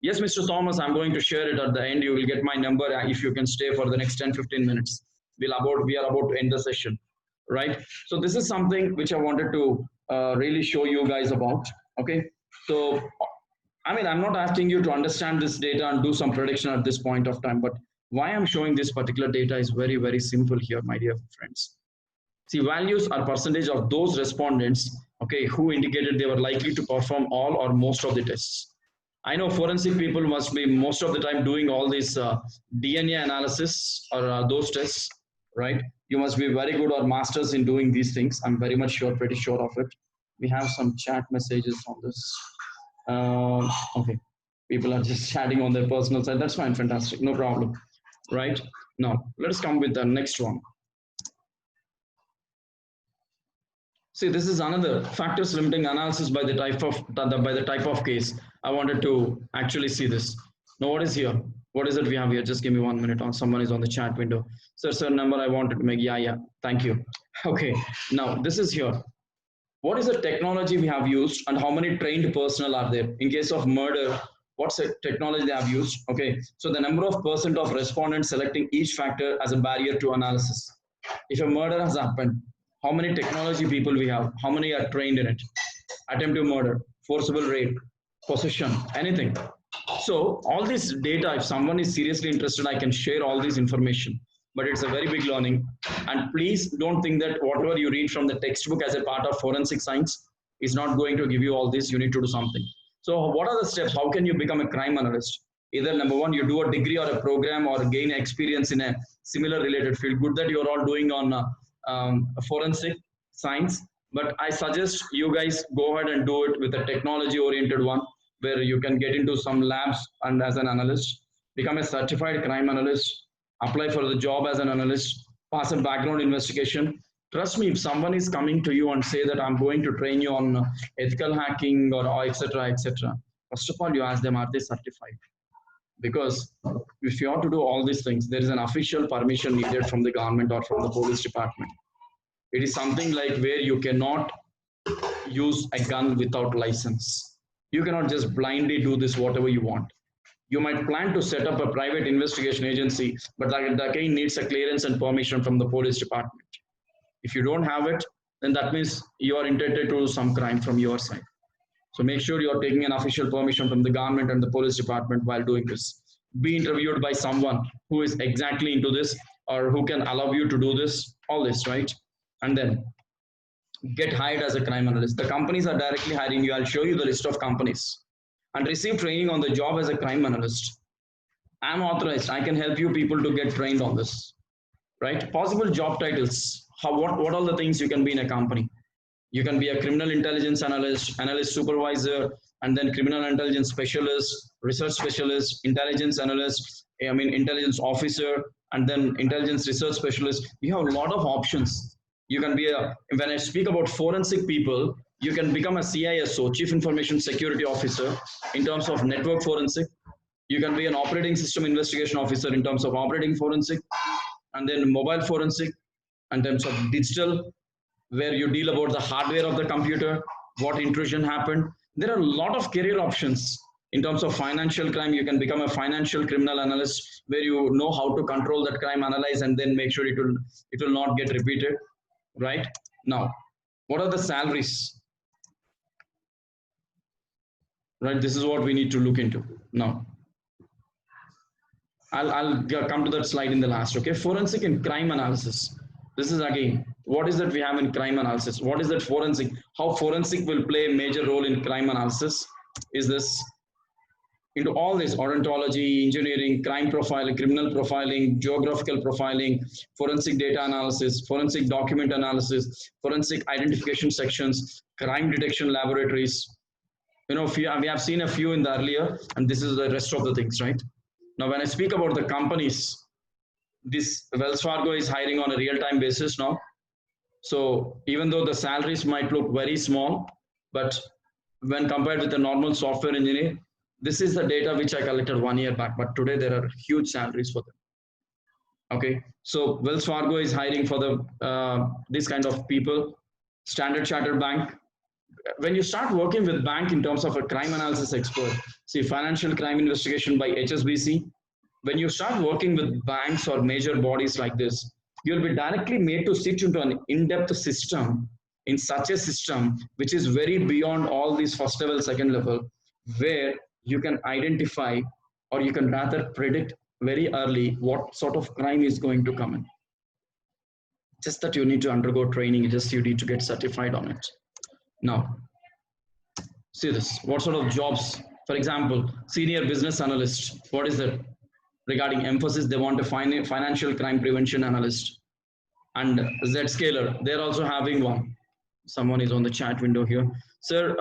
Yes, Mr. Thomas, I'm going to share it at the end. You will get my number if you can stay for the next 10-15 minutes. We are about to end the session, right? So this is something which I wanted to really show you guys about. Okay, so I mean, I'm not asking you to understand this data and do some prediction at this point of time, but why I'm showing this particular data is very, very simple here, my dear friends. See, values are percentage of those respondents, okay, who indicated they were likely to perform all or most of the tests. I know forensic people must be most of the time doing all this DNA analysis or those tests. right? You must be very good or masters in doing these things. I'm very much sure, pretty sure of it. We have some chat messages on this. Okay, people are just chatting on their personal side. That's fine, fantastic, no problem, right? Now let's come with the next one. See, this is another factors limiting analysis by the type of case. I wanted to actually see this. Now, what is here? What is it we have here? Just give me 1 minute. On someone is on the chat window. Sir, number I wanted to make. Yeah. Thank you. Okay. Now this is here. What is the technology we have used and how many trained personnel are there? In case of murder, what's the technology they have used? Okay. So the number of percent of respondents selecting each factor as a barrier to analysis. If a murder has happened, how many technology people we have, how many are trained in it, attempted murder, forcible rape, possession, anything. So all this data, if someone is seriously interested, I can share all this information, but it's a very big learning. And please don't think that whatever you read from the textbook as a part of forensic science is not going to give you all this. You need to do something. So what are the steps? How can you become a crime analyst? Either number one, you do a degree or a program or gain experience in a similar related field. Good that you're all doing on forensic science, but I suggest you guys go ahead and do it with a technology oriented one where you can get into some labs and as an analyst, become a certified crime analyst, apply for the job as an analyst, pass a background investigation. Trust me, if someone is coming to you and say that I'm going to train you on ethical hacking or etc. etc., first of all, you ask them, are they certified? Because if you have to do all these things, there is an official permission needed from the government or from the police department. It is something like where you cannot use a gun without license. You cannot just blindly do this whatever you want. You might plan to set up a private investigation agency, but that again needs a clearance and permission from the police department. If you don't have it, then that means you are intended to do some crime from your side. So make sure you are taking an official permission from the government and the police department while doing this. Be interviewed by someone who is exactly into this or who can allow you to do this, all this, right? And then get hired as a crime analyst. The companies are directly hiring you. I'll show you the list of companies. And receive training on the job as a crime analyst. I'm authorized. I can help you people to get trained on this, right? Possible job titles. What all the things you can be in a company? You can be a criminal intelligence analyst, analyst supervisor, and then criminal intelligence specialist, research specialist, intelligence analyst, intelligence officer, and then intelligence research specialist. You have a lot of options. You can be when I speak about forensic people, you can become a CISO, Chief Information Security Officer, in terms of network forensic. You can be an operating system investigation officer in terms of operating forensic, and then mobile forensic in terms of digital, where you deal about the hardware of the computer, what intrusion happened. There are a lot of career options. In terms of financial crime, you can become a financial criminal analyst where you know how to control that crime, analyze, and then make sure it will not get repeated. Right? Now, what are the salaries? Right? This is what we need to look into. Now, I'll come to that slide in the last. Okay, forensic and crime analysis. This is again, what is that we have in crime analysis? What is that forensic? How forensic will play a major role in crime analysis? Is this into all this odontology, engineering, crime profiling, criminal profiling, geographical profiling, forensic data analysis, forensic document analysis, forensic identification sections, crime detection laboratories. We have seen a few in the earlier, and this is the rest of the things, right? Now, when I speak about the companies, this Wells Fargo is hiring on a real-time basis now. So even though the salaries might look very small, but when compared with a normal software engineer, this is the data which I collected 1 year back, but today there are huge salaries for them. Okay, so Wells Fargo is hiring for this kind of people. Standard Chartered Bank. When you start working with bank in terms of a crime analysis expert, see financial crime investigation by HSBC, when you start working with banks or major bodies like this, you'll be directly made to sit into an in-depth system, in such a system which is very beyond all these first level, second level, where you can identify or you can rather predict very early what sort of crime is going to come in. Just that you need to undergo training, just you need to get certified on it. Now, see this, what sort of jobs? For example, senior business analyst, what is that? Regarding emphasis, they want a financial crime prevention analyst. and Zscaler, they're also having one. Someone is on the chat window here. Sir,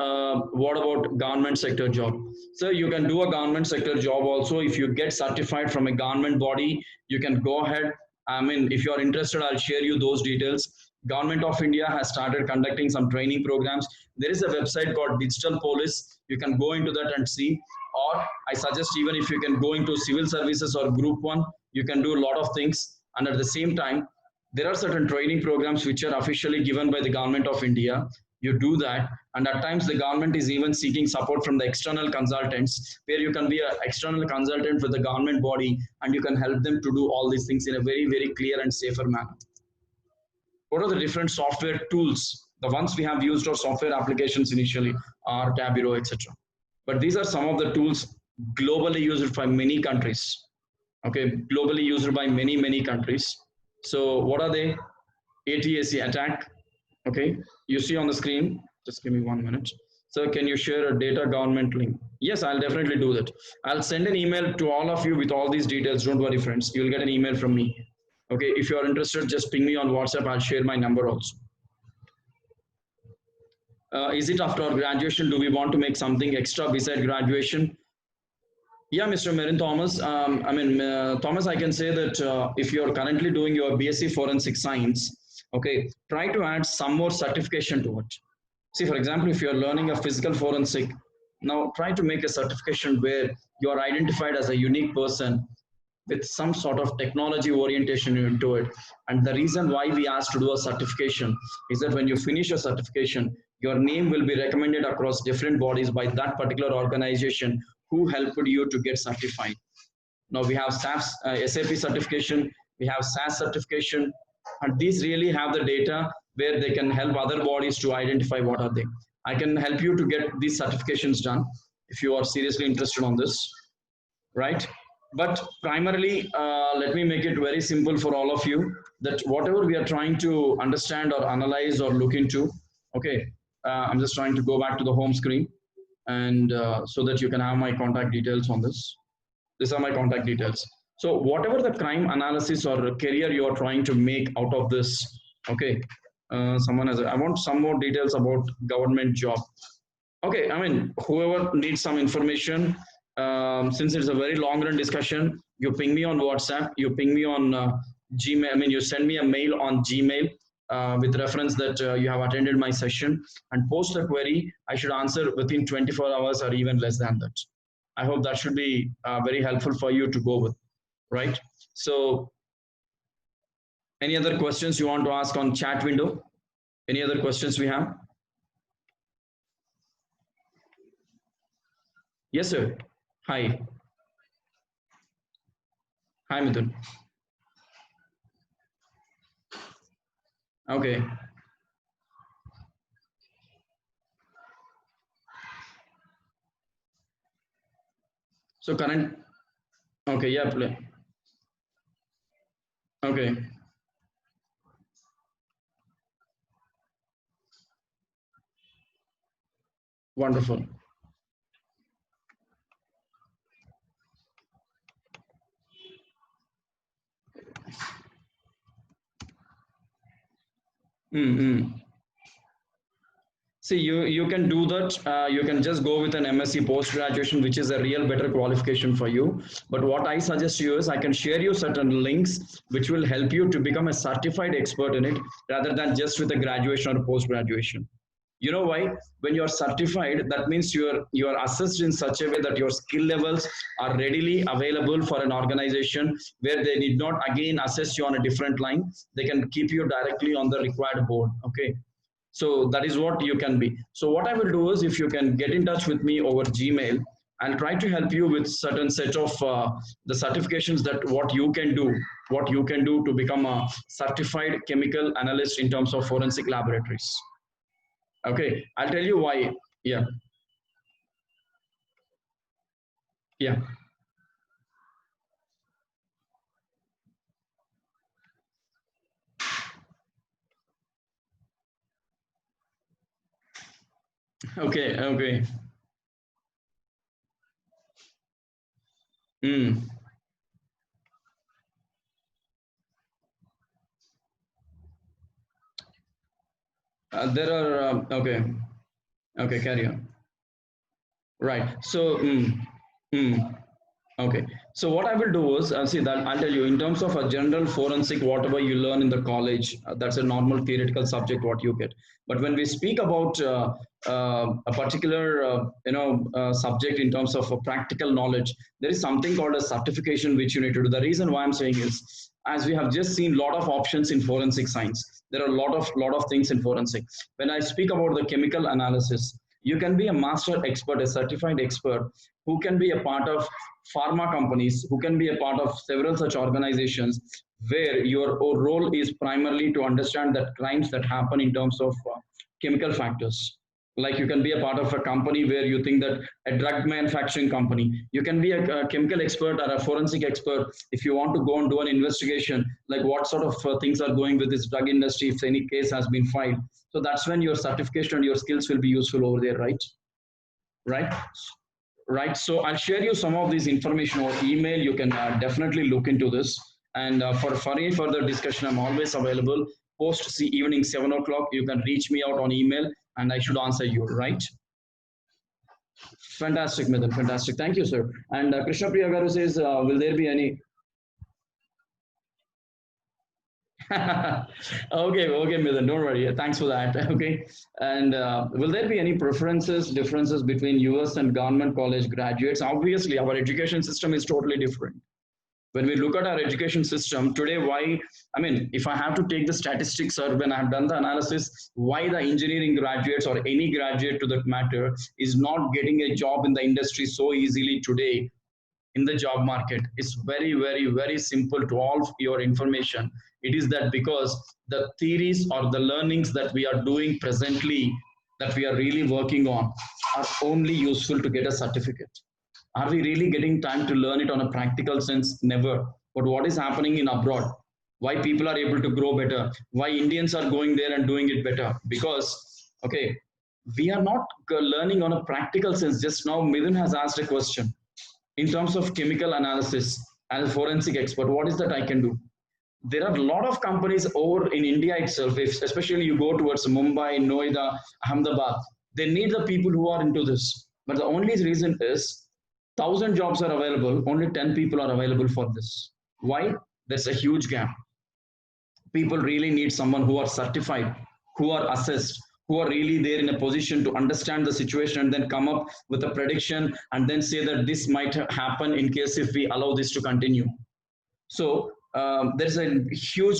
what about government sector job? Sir, you can do a government sector job also. If you get certified from a government body, you can go ahead. I mean, if you are interested, I'll share you those details. Government of India has started conducting some training programs. There is a website called Digital Police. You can go into that and see. Or I suggest, even if you can go into civil services or group one, you can do a lot of things. And at the same time, there are certain training programs which are officially given by the government of India. You do that, and at times the government is even seeking support from the external consultants, where you can be an external consultant with the government body, and you can help them to do all these things in a very clear and safer manner. What are the different software tools? The ones we have used are software applications initially, R, Tableau, etc. But these are some of the tools globally used by many countries. Okay, globally used by many countries. So what are they? ATAC, attack. Okay, you see on the screen. Just give me 1 minute. So can you share a data government link? Yes, I'll definitely do that. I'll send an email to all of you with all these details. Don't worry, friends. You'll get an email from me. Okay, if you are interested, just ping me on WhatsApp. I'll share my number also. Is it after our graduation? Do we want to make something extra beside graduation? Yeah, Mr. Merin Thomas. Thomas, I can say that if you're currently doing your BSc Forensic Science, okay, try to add some more certification to it. See, for example, if you're learning a physical forensic, now try to make a certification where you are identified as a unique person with some sort of technology orientation into it. And the reason why we asked to do a certification is that when you finish a certification, your name will be recommended across different bodies by that particular organization who helped you to get certified. Now we have SAP certification, we have SAS certification, and these really have the data where they can help other bodies to identify what are they. I can help you to get these certifications done if you are seriously interested on this, right? But primarily, let me make it very simple for all of you that whatever we are trying to understand or analyze or look into, okay, I'm just trying to go back to the home screen and so that you can have my contact details on this. These are my contact details. So whatever the crime analysis or career you are trying to make out of this, okay, someone has, I want some more details about government job. Okay, I mean, whoever needs some information, since it's a very long run discussion, you ping me on WhatsApp, you ping me on Gmail, I mean, you send me a mail on Gmail with reference that you have attended my session and post a query. I should answer within 24 hours or even less than that. I hope that should be very helpful for you to go with, right? So, any other questions you want to ask on chat window? Any other questions we have? Yes, sir. Hi. Hi, Mithun. Okay. So current. Okay. Yeah. Play. Okay. Wonderful. Mm-hmm. See, you can do that. You can just go with an MSc post graduation, which is a real better qualification for you. But what I suggest you is I can share you certain links which will help you to become a certified expert in it rather than just with a graduation or post graduation. You know why? When you are certified, that means you are assessed in such a way that your skill levels are readily available for an organization where they did not again assess you on a different line. They can keep you directly on the required board. Okay, so that is what you can be. So what I will do is if you can get in touch with me over Gmail, I'll try to help you with certain set of the certifications that what you can do to become a certified chemical analyst in terms of forensic laboratories. Okay, I'll tell you why. Yeah, yeah. Okay, okay. Mm. There are okay, okay, carry on. Right. So, mm, okay. So what I will do is, see that I'll tell you in terms of a general forensic, whatever you learn in the college, that's a normal theoretical subject what you get. But when we speak about a particular, subject in terms of practical knowledge, there is something called a certification which you need to do. The reason why I'm saying is, as we have just seen, a lot of options in forensic science. There are a lot of things in forensic. When I speak about the chemical analysis, you can be a master expert, a certified expert who can be a part of pharma companies, who can be a part of several such organizations where your role is primarily to understand that crimes that happen in terms of chemical factors. Like you can be a part of a company where you think that a drug manufacturing company, you can be a chemical expert or a forensic expert if you want to go and do an investigation, like what sort of things are going with this drug industry if any case has been filed. So that's when your certification and your skills will be useful over there, right? Right. Right. So I'll share you some of this information or email. You can definitely look into this. And for any further discussion, I'm always available. Post see evening 7 o'clock. You can reach me out on email, and I should answer you. Right. Fantastic, Midan. Fantastic. Thank you, sir. And Krishna Priya Garu says, will there be any? Okay, okay, Midan. Don't worry. Thanks for that. Okay. And will there be any preferences, differences between US and government college graduates? Obviously, our education system is totally different. When we look at our education system today, why, I mean, if I have to take the statistics or when I've done the analysis, why the engineering graduates or any graduate to that matter is not getting a job in the industry so easily today in the job market is very, very, very simple to all your information. It is that because the theories or the learnings that we are doing presently, that we are really working on, are only useful to get a certificate. Are we really getting time to learn it on a practical sense? Never. But what is happening in abroad? Why people are able to grow better? Why Indians are going there and doing it better? Because, okay, we are not learning on a practical sense. Just now, Midun has asked a question in terms of chemical analysis as a forensic expert. What is that I can do? There are a lot of companies over in India itself, if especially you go towards Mumbai, Noida, Ahmedabad, they need the people who are into this. But the only reason is 1,000 jobs are available, only 10 people are available for this. Why? There's a huge gap. People really need someone who are certified, who are assessed, who are really there in a position to understand the situation and then come up with a prediction and then say that this might happen in case if we allow this to continue. So there's a huge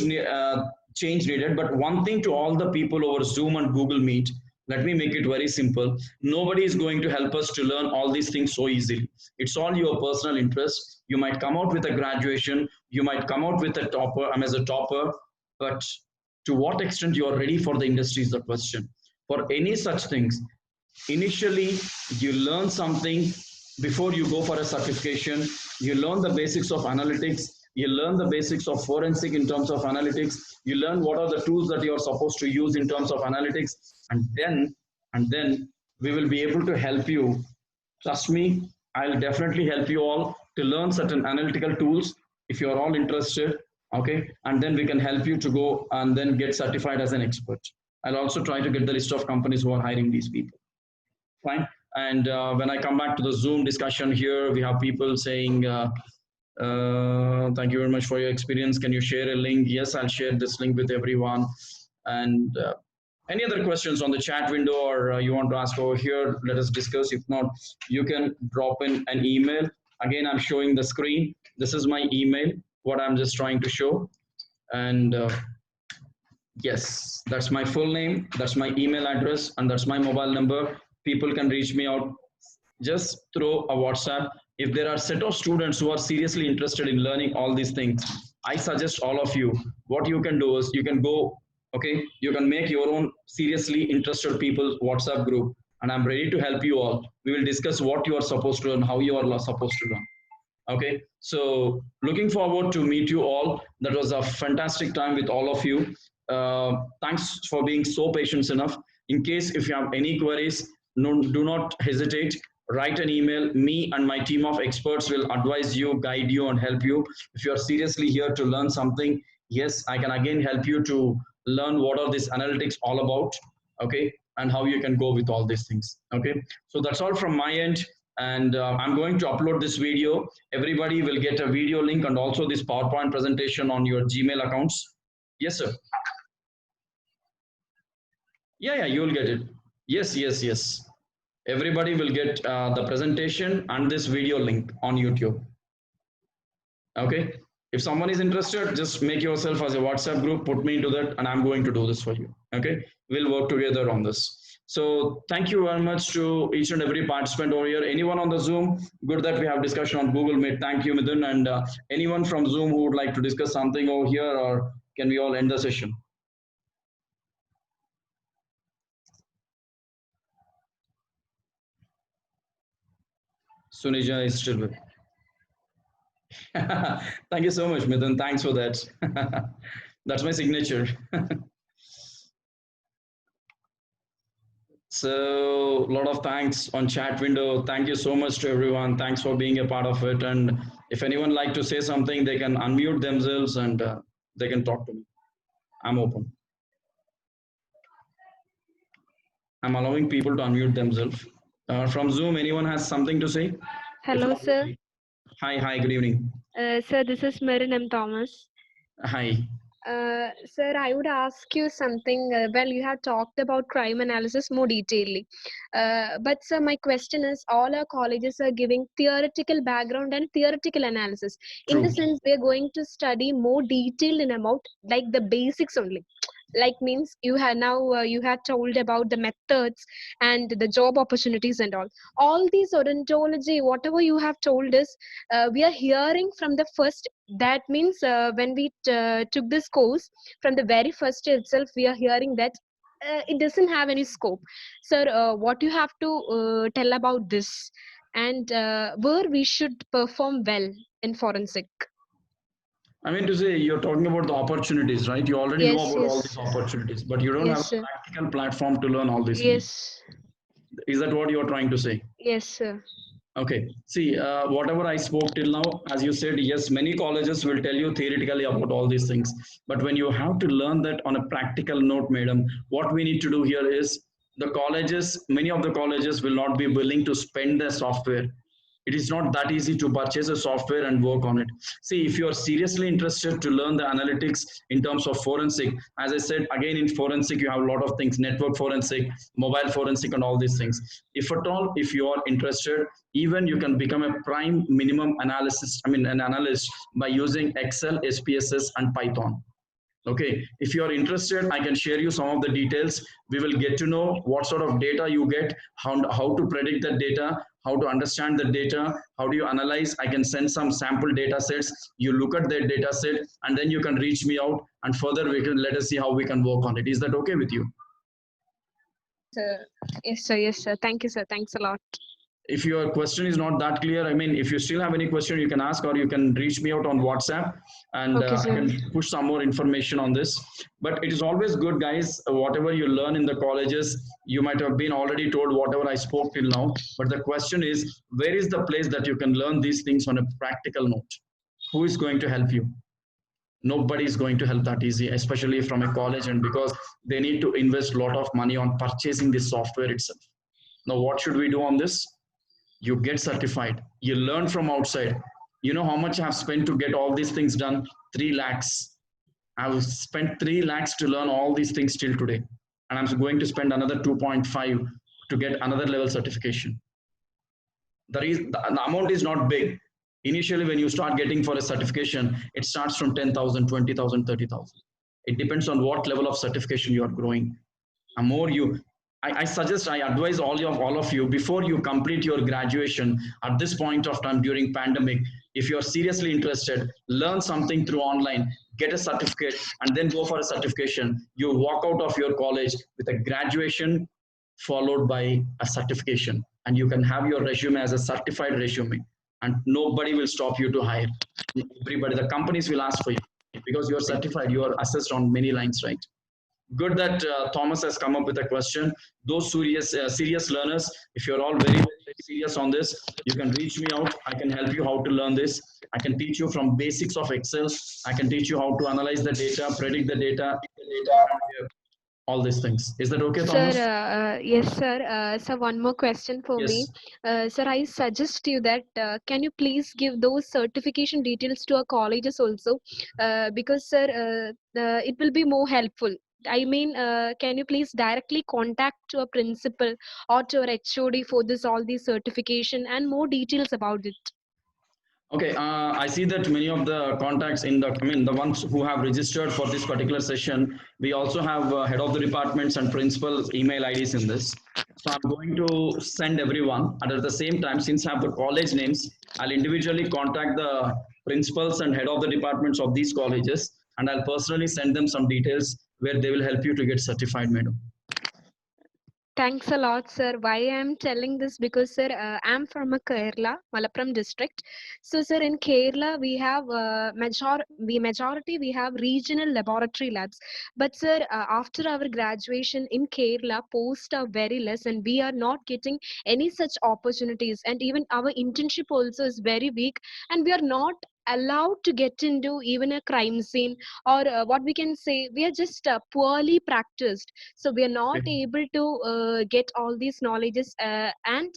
change needed. But one thing to all the people over Zoom and Google Meet, let me make it very simple. Nobody is going to help us to learn all these things so easily. It's all your personal interest. You might come out with a graduation, you might come out with a topper, I'm as a topper, but to what extent you are ready for the industry is the question. For any such things, initially you learn something before you go for a certification. You learn the basics of analytics, you learn the basics of forensic in terms of analytics, you learn what are the tools that you are supposed to use in terms of analytics, and then we will be able to help you. Trust me, I'll definitely help you all to learn certain analytical tools if you are all interested. Okay, and then we can help you to go and then get certified as an expert. I'll also try to get the list of companies who are hiring these people. Fine. And when I come back to the Zoom discussion here, we have people saying, thank you very much for your experience. Can you share a link? Yes, I'll share this link with everyone. And any other questions on the chat window or you want to ask over here, let us discuss. If not, you can drop in an email. Again, I'm showing the screen. This is my email, what I'm just trying to show. And yes, that's my full name, that's my email address, and that's my mobile number. People can reach me out just through a WhatsApp. If there are a set of students who are seriously interested in learning all these things, I suggest all of you, what you can do is you can go, okay, you can make your own seriously interested people WhatsApp group, and I'm ready to help you all. We will discuss what you are supposed to learn, how you are supposed to learn. Okay, so looking forward to meet you all. That was a fantastic time with all of you. Thanks for being so patient enough. In case if you have any queries, no, do not hesitate. Write an email. Me and my team of experts will advise you, guide you, and help you. If you are seriously here to learn something, yes, I can again help you to learn what are these analytics all about. okay, and how you can go with all these things. Okay, so that's all from my end. And I'm going to upload this video. Everybody will get a video link and also this PowerPoint presentation on your Gmail accounts. Yes, sir. Yeah, you will get it. Yes. Everybody will get the presentation and this video link on YouTube. Okay. If someone is interested, just make yourself as a WhatsApp group, put me into that, and I'm going to do this for you. Okay. We'll work together on this. So thank you very much to each and every participant over here. Anyone on the Zoom, good that we have discussion on Google Meet. Thank you, Midun. And anyone from Zoom who would like to discuss something over here, or can we all end the session? Sunija is still with. Thank you so much, Midun. Thanks for that. That's my signature. So, a lot of thanks on chat window. Thank you so much to everyone. Thanks for being a part of it. And if anyone like to say something, they can unmute themselves and they can talk to me. I'm open. I'm allowing people to unmute themselves. From Zoom, anyone has something to say? Hello, sir. Hi, good evening. Sir, this is Marin M. Thomas. Hi. Sir, I would ask you something. Well, you have talked about crime analysis more detailedly. But, sir, my question is all our colleges are giving theoretical background and theoretical analysis. In the True. sense, we're going to study more detailed in about like the basics only. Like means you have now you have told about the methods and the job opportunities and all these odontology whatever you have told us, we are hearing from the first. That means when we took this course from the very first year itself, we are hearing that it doesn't have any scope. Sir, what you have to tell about this, and where we should perform well in forensic? I mean to say, you're talking about the opportunities, right? You already know Yes, about all yes, these opportunities, but you don't have yes, a sir. practical platform to learn all these things. Yes, Is that what you're trying to say? yes, sir. Okay. See, whatever I spoke till now, as you said, yes, many colleges will tell you theoretically about all these things. But when you have to learn that on a practical note, madam, what we need to do here is the colleges, many of the colleges will not be willing to spend their software. It is not that easy to purchase a software and work on it. See, if you are seriously interested to learn the analytics in terms of forensic, as I said, again in forensic, you have a lot of things, network forensic, mobile forensic, and all these things. If at all, if you are interested, even you can become a prime minimum analysis, I mean, an analyst by using Excel, SPSS, and Python. Okay, if you are interested, I can share you some of the details. We will get to know what sort of data you get, how to predict the data, how to understand the data, how do you analyze. I can send some sample data sets. You look at that data set, and then you can reach me out, and further we can let us see how we can work on it. Is that okay with you? Sir. Yes, sir. Yes, sir. Thank you, sir. Thanks a lot. If your question is not that clear, I mean, if you still have any question, you can ask, or you can reach me out on WhatsApp, and Okay, I sir. can push some more information on this. But it is always good, guys, whatever you learn in the colleges, you might have been already told whatever I spoke till now, but the question is, where is the place that you can learn these things on a practical note? Who is going to help you? Nobody is going to help that easy, especially from a college, and because they need to invest a lot of money on purchasing this software itself. Now, what should we do on this? You get certified, you learn from outside. You know how much I've spent to get all these things done? 3 lakhs. I've spent 3 lakhs to learn all these things till today, and I'm going to spend another 2.5 to get another level certification. The amount is not big. Initially, when you start getting for a certification, it starts from 10,000, 20,000, 30,000. It depends on what level of certification you are growing. The more you, I suggest, I advise all of you, before you complete your graduation at this point of time during pandemic, if you're seriously interested, learn something through online, get a certificate, and then go for a certification. You walk out of your college with a graduation followed by a certification, and you can have your resume as a certified resume, and nobody will stop you to hire. Everybody, the companies will ask for you because you're certified, you are assessed on many lines, right? Good that Thomas has come up with a question. Those serious learners, if you're all very, very serious on this, you can reach me out. I can help you how to learn this. I can teach you from basics of Excel. I can teach you how to analyze the data, predict the data. all these things. Is that okay, Sir, Thomas? yes, sir. Sir, one more question for me. Yes. Sir, I suggest you that can you please give those certification details to our colleges also? Because, sir, it will be more helpful. I mean, can you please directly contact to a principal or to our HOD for this all these certification and more details about it? Okay, I see that many of the contacts in the, I mean, the ones who have registered for this particular session, we also have head of the departments and principals email IDs in this. So I'm going to send everyone, and at the same time, since I have the college names, I'll individually contact the principals and head of the departments of these colleges, and I'll personally send them some details where they will help you to get certified, madam. Thanks a lot, sir. Why I'm telling this because, sir, I'm from a Kerala, Malappuram district. So, sir, in Kerala we have majority we have regional laboratory labs. But, sir, after our graduation in Kerala, posts are very less, and we are not getting any such opportunities. And even our internship also is very weak, and we are not allowed to get into even a crime scene or what we can say we are just poorly practiced, so we are not Okay. able to get all these knowledges and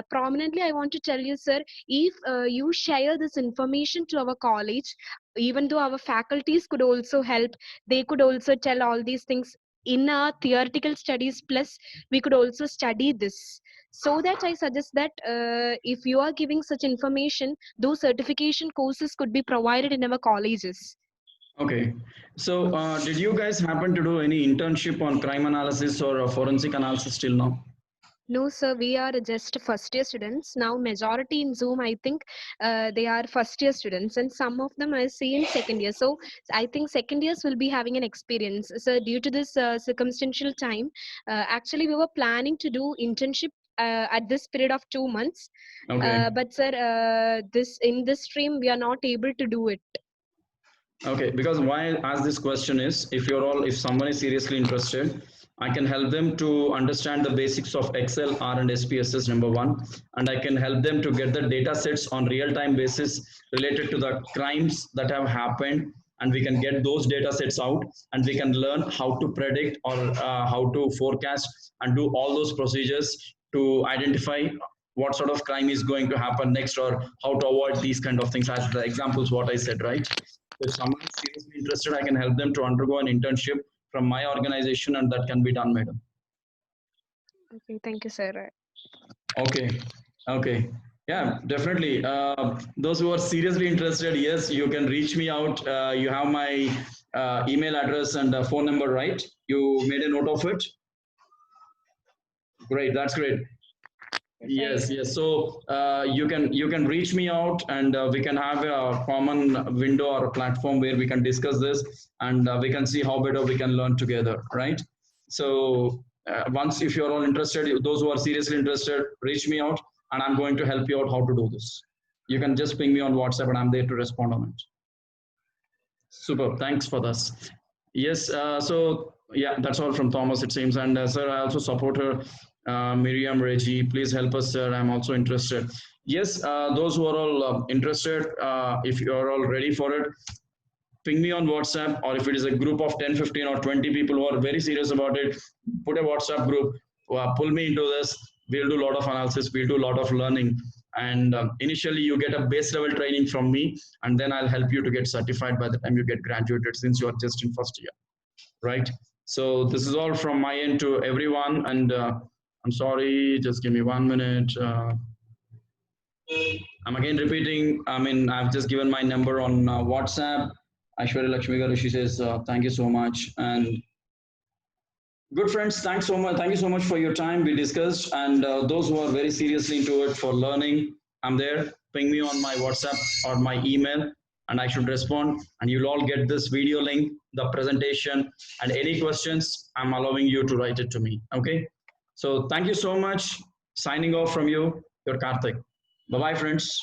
prominently I want to tell you, sir, if you share this information to our college, even though our faculties could also help, they could also tell all these things in our theoretical studies, plus we could also study this. So that I suggest that if you are giving such information, those certification courses could be provided in our colleges. Okay. So, did you guys happen to do any internship on crime analysis or forensic analysis till now? No, sir, we are just first year students. Now, majority in Zoom, I think they are first year students, and some of them I see in second year. So, I think second years will be having an experience. So, due to this circumstantial time, actually, we were planning to do internship at this period of 2 months. Okay. But, sir, this in this stream, we are not able to do it. Okay, because why I ask this question is if someone is seriously interested, I can help them to understand the basics of Excel, R and SPSS number one, and I can help them to get the data sets on real time basis related to the crimes that have happened, and we can get those data sets out, and we can learn how to predict or how to forecast and do all those procedures to identify what sort of crime is going to happen next or how to avoid these kind of things as the examples what I said, right? If someone is seriously interested, I can help them to undergo an internship from my organization, and that can be done, madam. Okay, thank you, sir. Okay, okay, yeah, definitely. Those who are seriously interested, yes, you can reach me out. You have my email address and phone number, right? You made a note of it. Great, that's great. Yes, I Yes, yes. So you can reach me out, and we can have a common window or a platform where we can discuss this, and we can see how better we can learn together, right? So once if you're all interested, those who are seriously interested, reach me out, and I'm going to help you out how to do this. You can just ping me on WhatsApp, and I'm there to respond on it. Super. Thanks for this. Yes. So yeah, that's all from Thomas, it seems. And sir, I also support her. Miriam, Reggie, please help us, sir. I'm also interested. Yes. Those who are all interested, if you are all ready for it, ping me on WhatsApp, or if it is a group of 10, 15, or 20 people who are very serious about it, put a WhatsApp group, pull me into this. We'll do a lot of analysis, we'll do a lot of learning. And initially, you get a base level training from me, and then I'll help you to get certified by the time you get graduated, since you are just in first year, right? So, this is all from my end to everyone. And I'm sorry, just give me 1 minute. I'm again repeating. I mean, I've just given my number on WhatsApp. Aishwarya Lakshmi Garu, she says, thank you so much. And good friends, thanks so much. Thank you so much for your time. We discussed, and those who are very seriously into it for learning, I'm there. Ping me on my WhatsApp or my email, and I should respond. And you'll all get this video link, the presentation, and any questions, I'm allowing you to write it to me. Okay. So thank you so much. Signing off from you, your Karthik. Bye bye, friends.